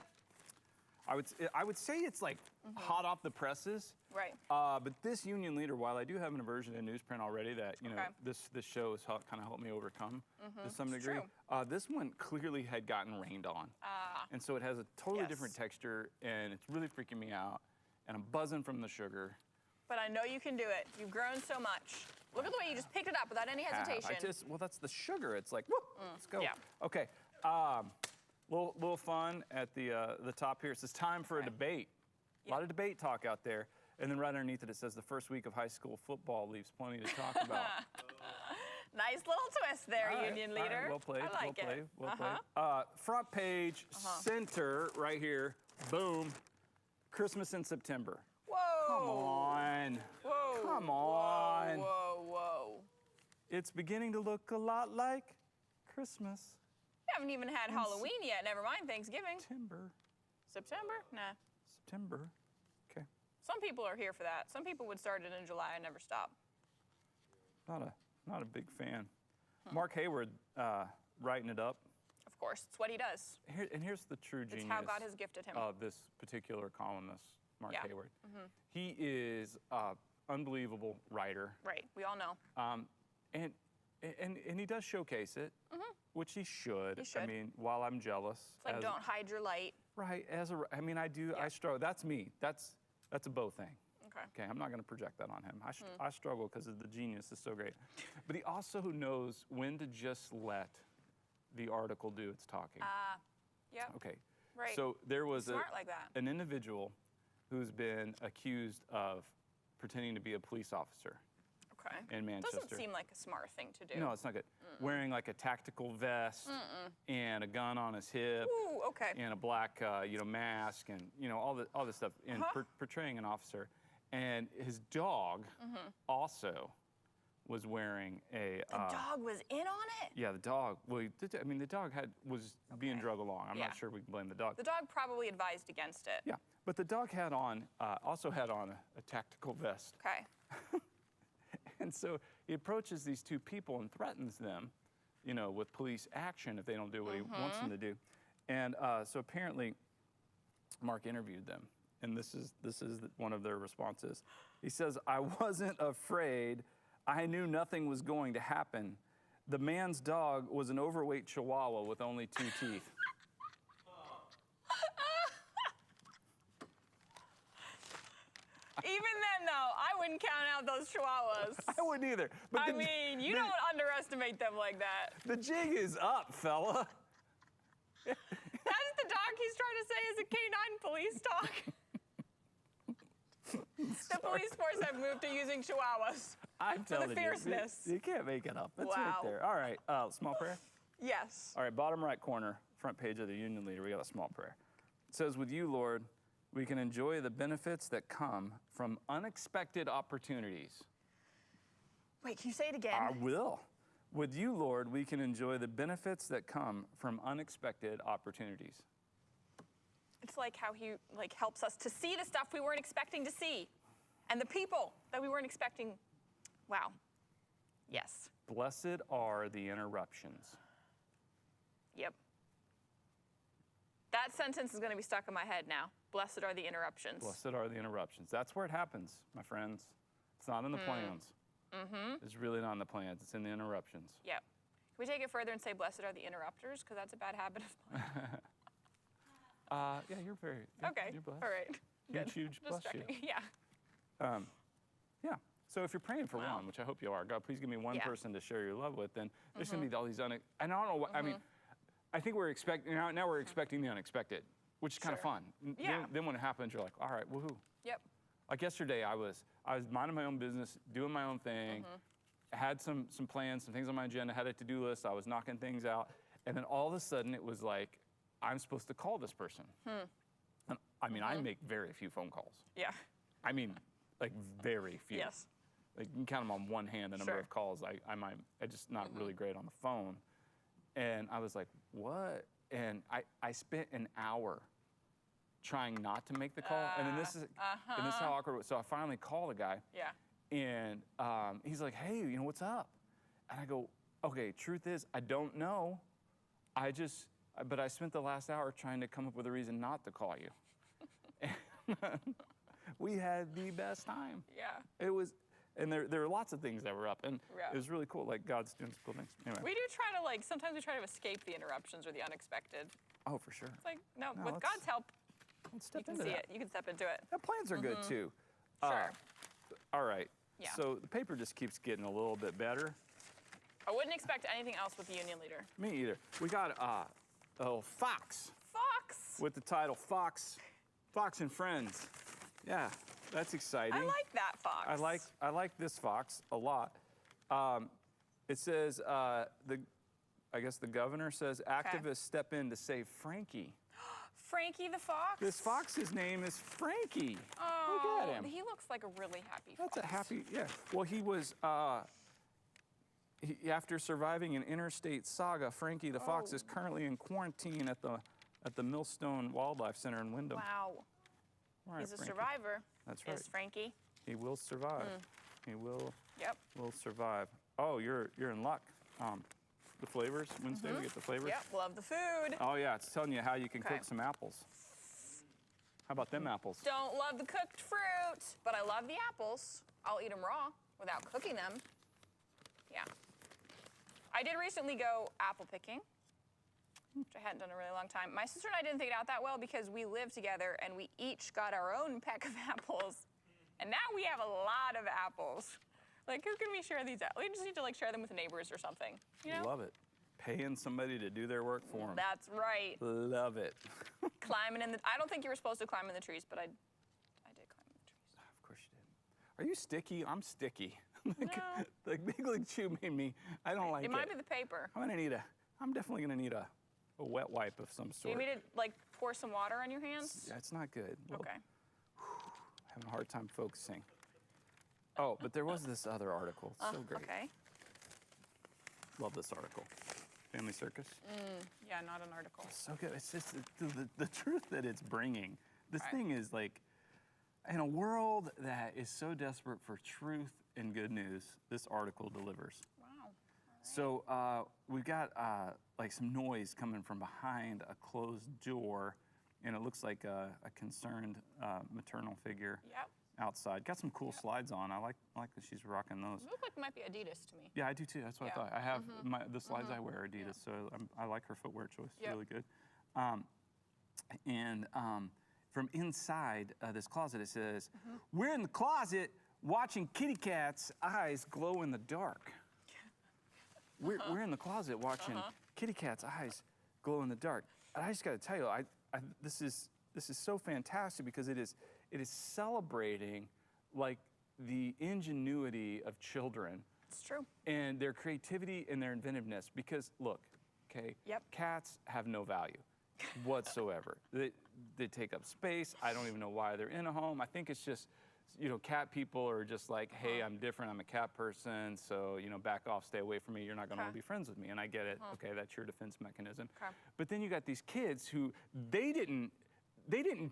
I would say it's like hot off the presses. Right. But this union leader, while I do have an aversion to newsprint already, that Okay. this show has kind of helped me overcome to some degree. true. This one clearly had gotten rained on, and so it has a totally different texture, and it's really freaking me out. And I'm buzzing from the sugar. But I know you can do it. You've grown so much. Look at the way you just picked it up without any hesitation. Well, that's the sugar. It's like, whoop, let's go. yeah. Okay. Little fun at the top here. It says time for a debate. A lot of debate talk out there. And then right underneath it says the first week of high school football leaves plenty to talk about. Nice little twist there, All right, Union all right, leader. well played. I like well played. it. Well played. Front page, center, right here. Boom. Christmas in September. Whoa. Come on. Whoa. Come on. Whoa, whoa. It's beginning to look a lot like Christmas. You haven't even had Halloween yet. Never mind Thanksgiving. September? Nah. September. Okay. Some people are here for that. Some people would start it in July and never stop. Not a big fan. Mark Hayward writing it up. Of course. It's what he does. Here's the true genius. It's how God has gifted him. Of this particular columnist, Mark Yeah. Hayward. He is an unbelievable writer. Right. We all know. And he does showcase it, which he should. He should. I mean, while I'm jealous. It's like don't hide your light. Right. I mean, I do. Yeah. I struggle. That's me. That's a Bo thing. Okay. Okay. I'm not going to project that on him. I struggle because the genius is so great. But he also knows when to just let the article do its talking. Yeah. Okay. Right. So there was Smart like that. an individual who's been accused of pretending to be a police officer. Okay. In Manchester. Doesn't seem like a smart thing to do. No, it's not good. Wearing like a tactical vest and a gun on his hip. Ooh, okay. And a black, mask and all this stuff, and portraying an officer. And his dog also was wearing a. The dog was in on it? Yeah, the dog. Well, the dog was being drug along. I'm not sure we can blame the dog. The dog probably advised against it. Yeah, but the dog also had on a tactical vest. Okay. And so he approaches these two people and threatens them, with police action if they don't do what he wants them to do. And so apparently, Mark interviewed them, and this is one of their responses. He says, "I wasn't afraid. I knew nothing was going to happen. The man's dog was an overweight Chihuahua with only 2 teeth." Even then, though, I wouldn't count out those chihuahuas. I wouldn't either. But you don't underestimate them like that. The jig is up, fella. That's the dog he's trying to say is a canine police dog. The police force have moved to using chihuahuas. I'm telling you. Fierceness. You can't make it up. It's right Wow. there. All right, small prayer. Yes. All right, bottom right corner, front page of the Union Leader, we got a small prayer. It says, "With you, Lord, we can enjoy the benefits that come from unexpected opportunities." Wait, can you say it again? I will. With you, Lord, we can enjoy the benefits that come from unexpected opportunities. It's like how he helps us to see the stuff we weren't expecting to see, and the people that we weren't expecting. Wow. Yes. Blessed are the interruptions. Yep. That sentence is going to be stuck in my head now. Blessed are the interruptions. Blessed are the interruptions. That's where it happens, my friends. It's not in the plans. It's really not in the plans. It's in the interruptions. Yep. Can we take it further and say blessed are the interrupters? Because that's a bad habit of mine. Yeah, you're very. Okay. You're blessed. All right. Good. Huge bless you. Checking. Yeah. Yeah. So if you're praying for one, which I hope you are, God, please give me one person to share your love with, then there's going to be all these and I don't know what, I mean, I think we're expecting, now we're expecting the unexpected, which is kind of fun. Yeah. Then when it happens, you're like, all right, woohoo. Yep. Like yesterday, I was minding my own business, doing my own thing, had some plans, some things on my agenda, had a to-do list, I was knocking things out, and then all of a sudden it was like, I'm supposed to call this person. And, I mean, I make very few phone calls. Yeah. I mean, like very few. Yes. Like you can count them on one hand the number of calls I'm just not really great on the phone. And I was like, what? And I spent an hour trying not to make the call. And then this is how awkward it was. So I finally called the guy. Yeah. And he's like, hey, what's up? And I go, okay, truth is, I don't know. But I spent the last hour trying to come up with a reason not to call you. We had the best time. Yeah. It was, and there were lots of things that were up, and it was really cool. Like God's doing some cool things. Anyway. We do try to sometimes we try to escape the interruptions or the unexpected. Oh, for sure. It's like, no, with God's help, let's step you can into see that. it. You can step into it. The plans are good too. Sure. All right. Yeah. So the paper just keeps getting a little bit better. I wouldn't expect anything else with the Union Leader. Me either. We got Fox. Fox. With the title Fox and Friends. Yeah, that's exciting. I like that Fox. I like this Fox a lot. It says I guess the governor says activists step in to save Frankie. Frankie the Fox? This fox's name is Frankie. Oh, look at him. He looks like a really happy fox. That's a happy, yeah. Well, he was, after surviving an interstate saga, Frankie the Fox is currently in quarantine at the Millstone Wildlife Center in Windham. Wow. All right, He's a Frankie. survivor. That's right. Is Frankie. He will survive. He will Yep. survive. Oh, you're in luck. the flavors. Wednesday we get the flavors. Yep, love the food. Oh yeah, it's telling you how you can Okay. cook some apples. How about them apples? Don't love the cooked fruit, but I love the apples. I'll eat them raw without cooking them. Yeah. I did recently go apple picking, which I hadn't done in a really long time. My sister and I didn't think it out that well because we live together and we each got our own peck of apples. And now we have a lot of apples. Like, who can we share these at? We just need to like share them with neighbors or something. You know? Love it. Paying somebody to do their work for them. That's right. Love it. Climbing in the, I don't think you were supposed to climb in the trees, but I did climb in the trees. Of course you did. Are you sticky? I'm sticky. Like, No. like Big League Chew made me, I don't like it. It might be the paper. I'm definitely gonna need a wet wipe of some Do sort. you need to like pour some water on your hands? Yeah, it's not good. Well, Okay. having a hard time focusing. Oh, but there was this other article. So great. Okay. Love this article. Family Circus. Yeah, not an article. So good. It's just the truth that it's bringing. This Right. thing is like, in a world that is so desperate for truth and good news, this article delivers. Wow. So we've got like some noise coming from behind a closed door, and it looks like a concerned maternal figure Yep. outside. Got some cool slides on. I like that she's rocking those. They look like it might be Adidas to me. Yeah, I do too. That's what Yeah. I thought. I have the slides I wear are Adidas, so I like her footwear choice. It's Yep. really good. From inside this closet, it says, "We're in the closet watching kitty cat's eyes glow in the dark." We're in the closet watching kitty cat's eyes glow in the dark. And I just got to tell you, this is so fantastic because it is celebrating like the ingenuity of children It's true. and their creativity and their inventiveness. Because look, okay, Yep. cats have no value whatsoever. They take up space. I don't even know why they're in a home. I think it's just, cat people are just like, hey, I'm different. I'm a cat person, so back off, stay away from me. You're not going to Okay. be friends with me. And I get it. Okay, that's your defense mechanism. Okay. But then you got these kids who they didn't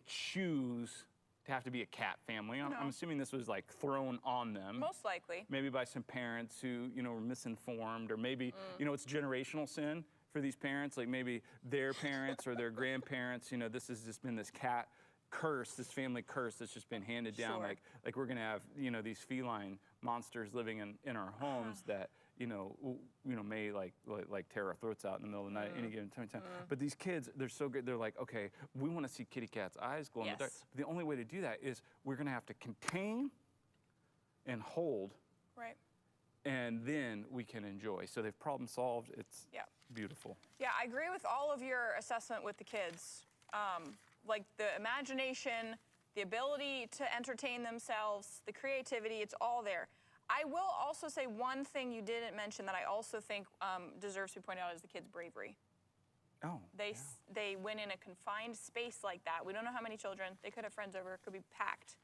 choose to have to be a cat family. I'm assuming this was like thrown on them. Most likely. Maybe by some parents who, were misinformed, or maybe, it's generational sin for these parents. Like maybe their parents or their grandparents, this has just been this cat curse, this family curse that's just been handed down. Sure. Like we're gonna have, these feline monsters living in our homes that, may like tear our throats out in the middle of the night any given time. But these kids, they're so good. They're like, okay, we want to see kitty cat's eyes glow in the dark. Yes. The only way to do that is we're gonna have to contain and hold, Right. and then we can enjoy. So they've problem solved. It's beautiful. Yeah, I agree with all of your assessment with the kids. Like the imagination, the ability to entertain themselves, the creativity, it's all there. I will also say one thing you didn't mention that I also think deserves to be pointed out is the kids' bravery. Oh. They went in a confined space like that. We don't know how many children. They could have friends over. It could be packed.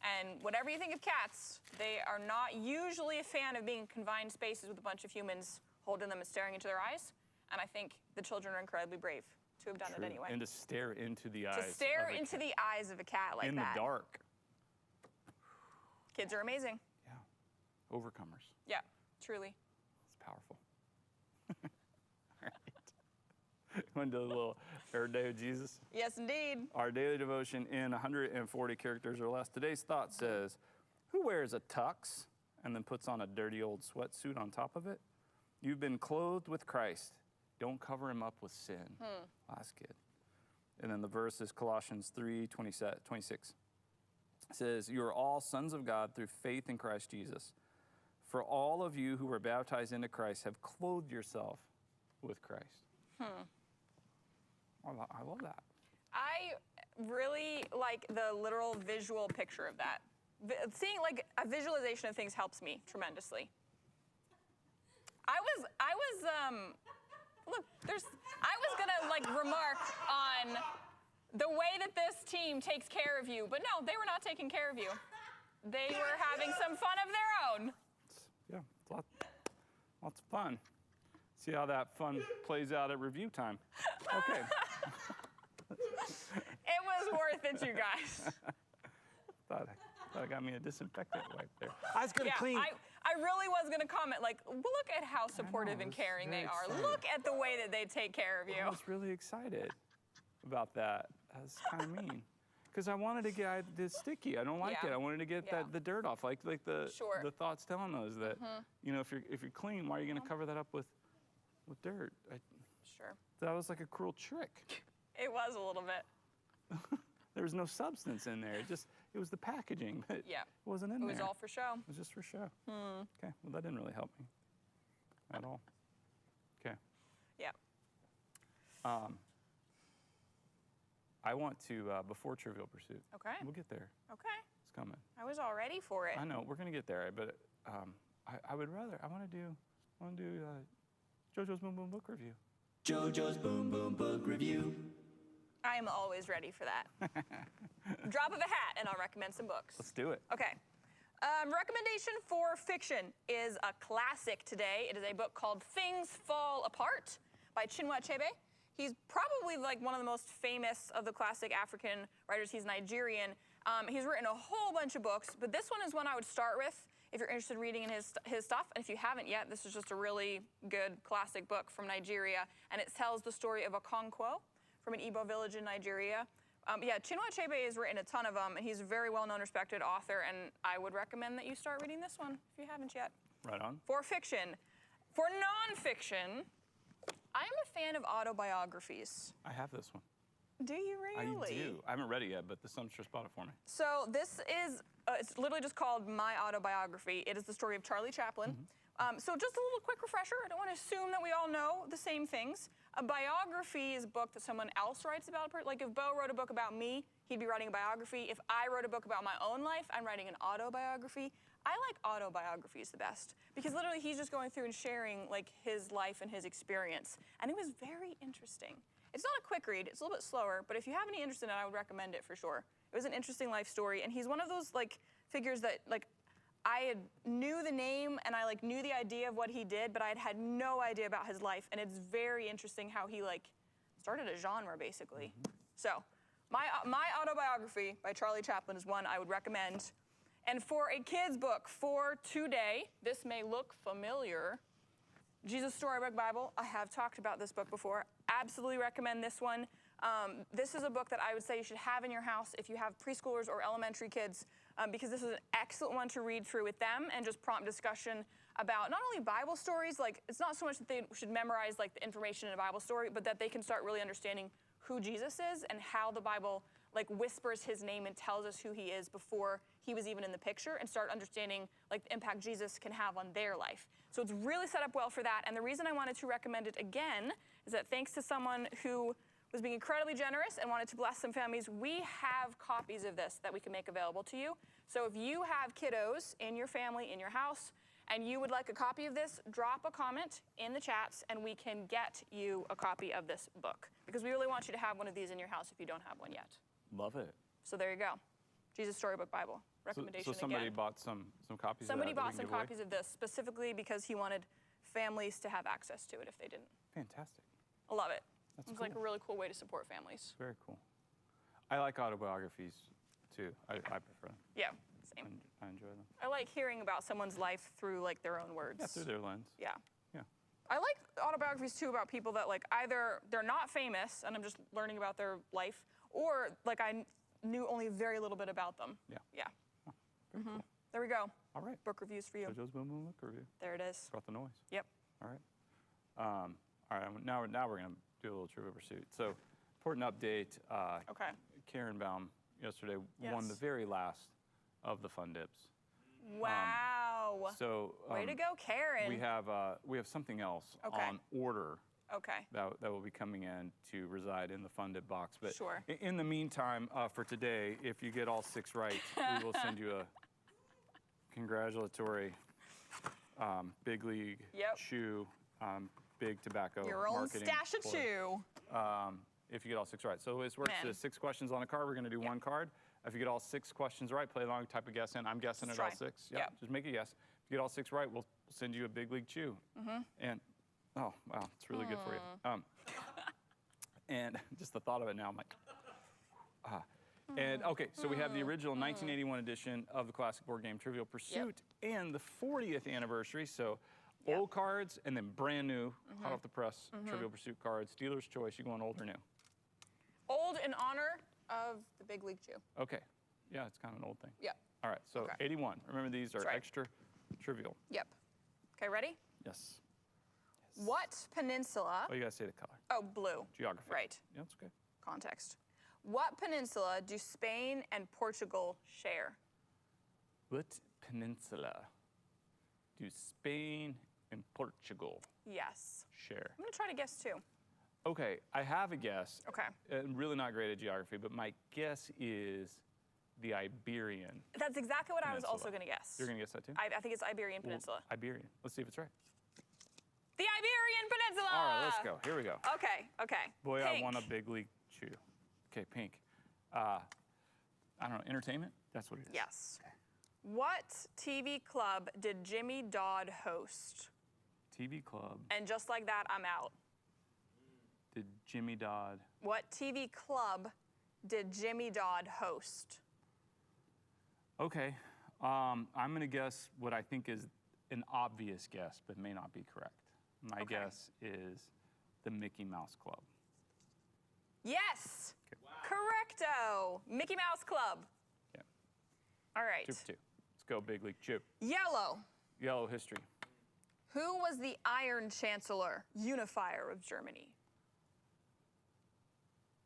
And whatever you think of cats, they are not usually a fan of being in confined spaces with a bunch of humans holding them and staring into their eyes. And I think the children are incredibly brave to have done True. it anyway. And to stare into the eyes. To stare of a into cat the eyes of a cat like in that. the dark. Kids are amazing. Yeah. Overcomers. Yeah, truly. It's powerful. All right. Want to do a little Every Day of Jesus? Yes, indeed. Our daily devotion in 140 characters or less. Today's thought says, who wears a tux and then puts on a dirty old sweatsuit on top of it? You've been clothed with Christ. Don't cover him up with sin. That's good. And then the verse is Colossians 3:26. It says, you are all sons of God through faith in Christ Jesus. For all of you who were baptized into Christ have clothed yourself with Christ. I love that. I really like the literal visual picture of that. Seeing like a visualization of things helps me tremendously. I was gonna like remark on the way that this team takes care of you, but no, they were not taking care of you. They were having some fun of their own. Yeah, it's lots of fun. See how that fun plays out at review time. Okay. It was worth it, you guys. Thought I got me a disinfectant wipe there. I was gonna Yeah, clean. I I really was going to comment, like, look at how supportive and was caring they very are. excited. Look at the way that they take care of you. I was really excited about that. That's kind of mean. Because I wanted to get the sticky. I don't like Yeah. it. I wanted to get Yeah. the dirt off, like the Sure. the thoughts telling us that, you know, if you're clean, why are you going to cover that up with dirt? Sure. That was like a cruel trick. It was a little bit. There was no substance in there. It was the packaging, but Yeah. it wasn't in It there. was all for show. It was just for show. Okay, well that didn't really help me at all. Okay. Yeah. I want to before Trivial Pursuit. Okay. We'll get there. Okay. It's coming. I was all ready for it. I know we're gonna get there, but I would rather. I want to do JoJo's Boom Boom Book Review. JoJo's Boom Boom Book Review. I am always ready for that. Drop of a hat, and I'll recommend some books. Let's do it. Okay. Recommendation for fiction is a classic today. It is a book called Things Fall Apart by Chinua Achebe. He's probably like one of the most famous of the classic African writers. He's Nigerian. He's written a whole bunch of books, but this one is one I would start with if you're interested in reading in his stuff. And if you haven't yet, this is just a really good classic book from Nigeria, and it tells the story of Okonkwo from an Igbo village in Nigeria. Yeah, Chinua Achebe has written a ton of them, and he's a very well-known, respected author, and I would recommend that you start reading this one if you haven't yet. Right on. For fiction. For nonfiction, I am a fan of autobiographies. I have this one. Do you really? I do. I haven't read it yet, but the songstress bought it for me. So this is, it's literally just called My Autobiography. It is the story of Charlie Chaplin. So just a little quick refresher. I don't want to assume that we all know the same things. A biography is a book that someone else writes about. Like if Bo wrote a book about me, he'd be writing a biography. If I wrote a book about my own life, I'm writing an autobiography. I like autobiographies the best because literally he's just going through and sharing like his life and his experience. And it was very interesting. It's not a quick read, it's a little bit slower, but if you have any interest in it, I would recommend it for sure. It was an interesting life story, and he's one of those like figures that like I knew the name and I like knew the idea of what he did, but I had no idea about his life, and it's very interesting how he like started a genre basically. So, my Autobiography by Charlie Chaplin is one I would recommend. And for a kid's book for today, this may look familiar. Jesus Storybook Bible. I have talked about this book before. Absolutely recommend this one. This is a book that I would say you should have in your house if you have preschoolers or elementary kids, because this is an excellent one to read through with them and just prompt discussion about not only Bible stories, like it's not so much that they should memorize like the information in a Bible story, but that they can start really understanding who Jesus is and how the Bible like whispers his name and tells us who he is before he was even in the picture, and start understanding like the impact Jesus can have on their life. So it's really set up well for that. And the reason I wanted to recommend it again is that thanks to someone who was being incredibly generous and wanted to bless some families, we have copies of this that we can make available to you. So if you have kiddos in your family, in your house, and you would like a copy of this, drop a comment in the chats and we can get you a copy of this book. Because we really want you to have one of these in your house if you don't have one yet. Love it. So there you go. Jesus Storybook Bible. Recommendation So somebody again. bought some copies Somebody of that bought we some can give away? copies of this specifically because he wanted families to have access to it if they didn't. Fantastic. I love it. That's It's like a cool. really cool way to support families. Very cool. I like autobiographies too. I prefer them. Yeah, same. I enjoy them. I like hearing about someone's life through like their own words. Yeah, through their lens. Yeah. Yeah. I like autobiographies too about people that like either they're not famous and I'm just learning about their life, or like I knew only very little bit about them. Yeah. Yeah. Very cool. There we go. All right. Book reviews for you. JoJo's Boom Boom Book Review. There it is. Brought the noise. Yep. All right. All right. Now we're gonna do a little Trivia Pursuit. So, important update. Okay. Karen Baum yesterday won Yes. the very last of the Fun Dips. Wow. So Way to go, Karen. we have something else Okay. on order Okay. that will be coming in to reside in the Fun Dip box. But Sure. in the meantime, for today, if you get all 6 right, we will send you a congratulatory big league Yep. chew, big tobacco Your own marketing stash of for- chew. if you get all 6 right. So this works. Man. There's 6 questions on a card. We're going to do one card. If you get all 6 questions right, play along, type a guess in. I'm guessing Let's at all try. 6. Yeah, Yep. just make a guess. If you get all 6 right, we'll send you a big league chew. And oh wow, it's really good for you. And just the thought of it now, I'm like, And okay, so we have the original 1981 edition of the classic board game Trivial Pursuit and the 40th anniversary. So old cards and then brand new, hot off the press, Trivial Pursuit cards. Dealer's choice, you going old or new? Old in honor of the Big League Chew. Okay, yeah, it's kind of an old thing. Yep. All right, so Okay. 81. Remember, these are right. extra trivial. Yep. Okay, ready? Yes. What peninsula? Oh, you gotta say the color. Oh, blue. Geography. Right. Yeah, that's okay. Context. What peninsula do Spain and Portugal share? What peninsula do Spain and Portugal Yes. share? I'm gonna try to guess too. Okay, I have a guess. Okay. Really not great at geography, but my guess is the Iberian. That's exactly what I was Peninsula. also gonna guess. You're gonna guess that too? I think it's Iberian Well, Peninsula. Iberian. Let's see if it's right. The Iberian Peninsula! All right, let's go. Here we go. Okay. Boy, Pink. I want a big league chew. Okay, pink. I don't know, entertainment? That's what it is. Yes. What TV club did Jimmy Dodd host? TV club. And just like that, I'm out. Did Jimmy Dodd? What TV club did Jimmy Dodd host? Okay, I'm gonna guess what I think is an obvious guess, but may not be correct. My Okay. guess is the Mickey Mouse Club. Yes! Correcto! Mickey Mouse Club. Yeah. All right. 2 for 2. Let's go, big league chew. Yellow. Yellow history. Who was the Iron Chancellor, unifier of Germany?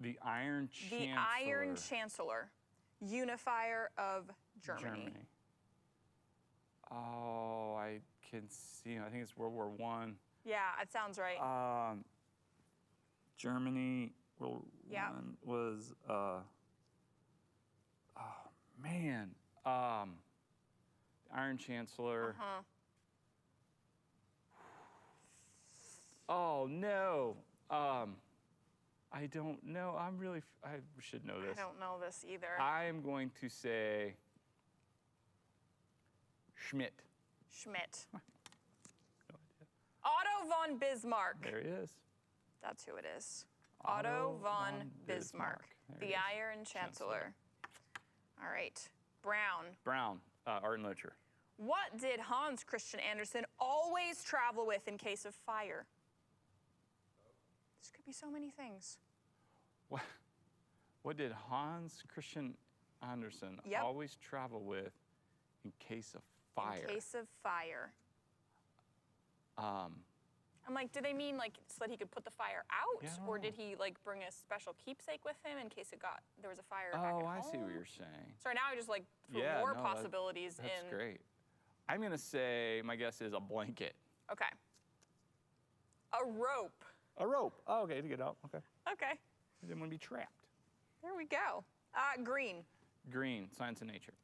The Iron Chancellor. The Iron Chancellor, unifier of Germany. Oh, I can see. I think it's World War I. Yeah, that sounds right. Germany, World Yeah. One was, oh man, Iron Chancellor. Uh-huh. Oh no, I don't know. I should know this. I don't know this either. I am going to say Schmidt. Schmidt. No idea. Otto von Bismarck. There he is. That's who it is. Otto von Bismarck, There the it is. Iron Chancellor. All right. Brown. Brown, art and literature. What did Hans Christian Andersen always travel with in case of fire? This could be so many things. What did Hans Christian Andersen Yep. always travel with in case of fire? In case of fire. I'm like, do they mean like so that he could put the fire out, Yeah, I or don't did he like bring a special keepsake with him in case there was a fire back Oh, at I home? see what you're saying. Sorry, now I just like threw Yeah, more no, possibilities That's in. great. I'm gonna say my guess is a blanket. Okay. A rope. A rope. Oh, okay, to get out. Okay. Okay. I didn't want to be trapped. There we go. Green. Green, science and nature.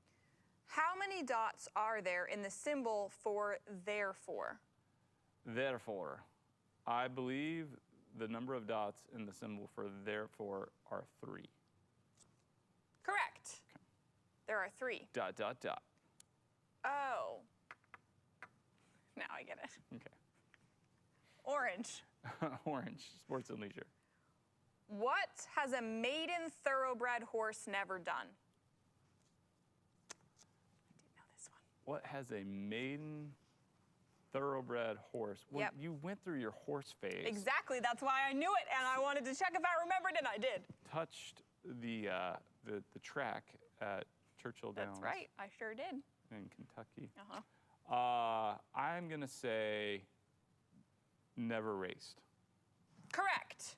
How many dots are there in the symbol for therefore? Therefore, I believe the number of dots in the symbol for therefore are 3. Correct. There are 3. Dot, dot, dot. Oh. Now I get it. Okay. Orange. Orange, sports and leisure. What has a maiden thoroughbred horse never done? I did know this one. What has a maiden thoroughbred horse? Well, Yep. you went through your horse phase. Exactly. That's why I knew it, and I wanted to check if I remembered, and I did. Touched the track at Churchill Downs. That's right. I sure did. In Kentucky. Uh-huh. I'm gonna say never raced. Correct.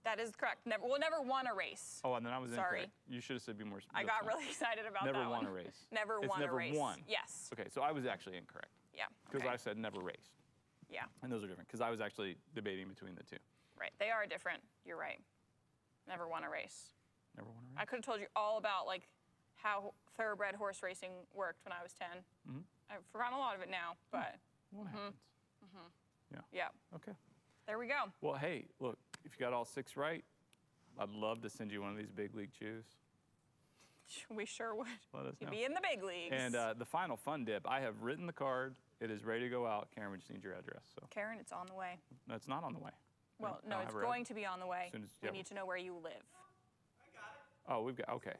That is correct. Never won a race. Oh, and then I was Sorry. incorrect. You should have said be more I specific. got really excited about Never that one. won a race. Never It's won never a race. won. Yes. Okay, so I was actually incorrect Yeah. because okay. I said never raced, Yeah. and those are different because I was actually debating between the two. Right. They are different. You're right. Never won a race. Never won a race. I could have told you all about like how thoroughbred horse racing worked when I was 10. Mhm. I've forgotten a lot of it now, but What happens? yeah. Okay. There we go. Well, hey, look, if you got all 6 right, I'd love to send you one of these big league chews. We sure would. Let us You'd know. be in the big leagues. And the final fun dip, I have written the card. It is ready to go out. Karen, we just need your address. So Karen, it's on the way. no, it's not on the way. Well, I no, don't it's have her going to be on the way. Soon as- We yeah. need to know where you live. Oh, we've got, okay.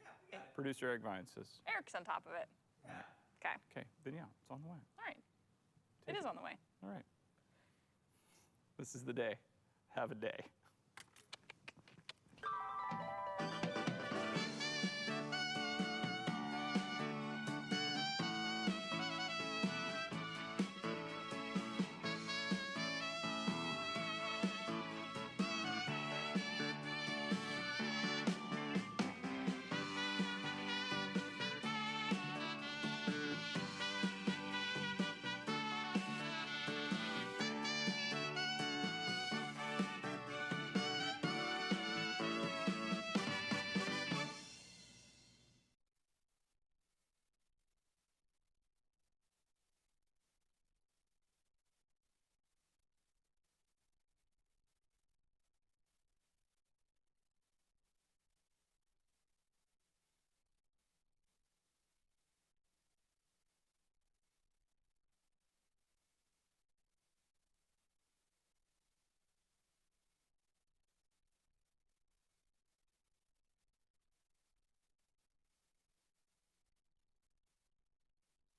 Producer Eric Vine says. Eric's on top of it. Okay. Okay, then yeah, it's on the way. All right. It is on the way. All right. This is the day. Have a day.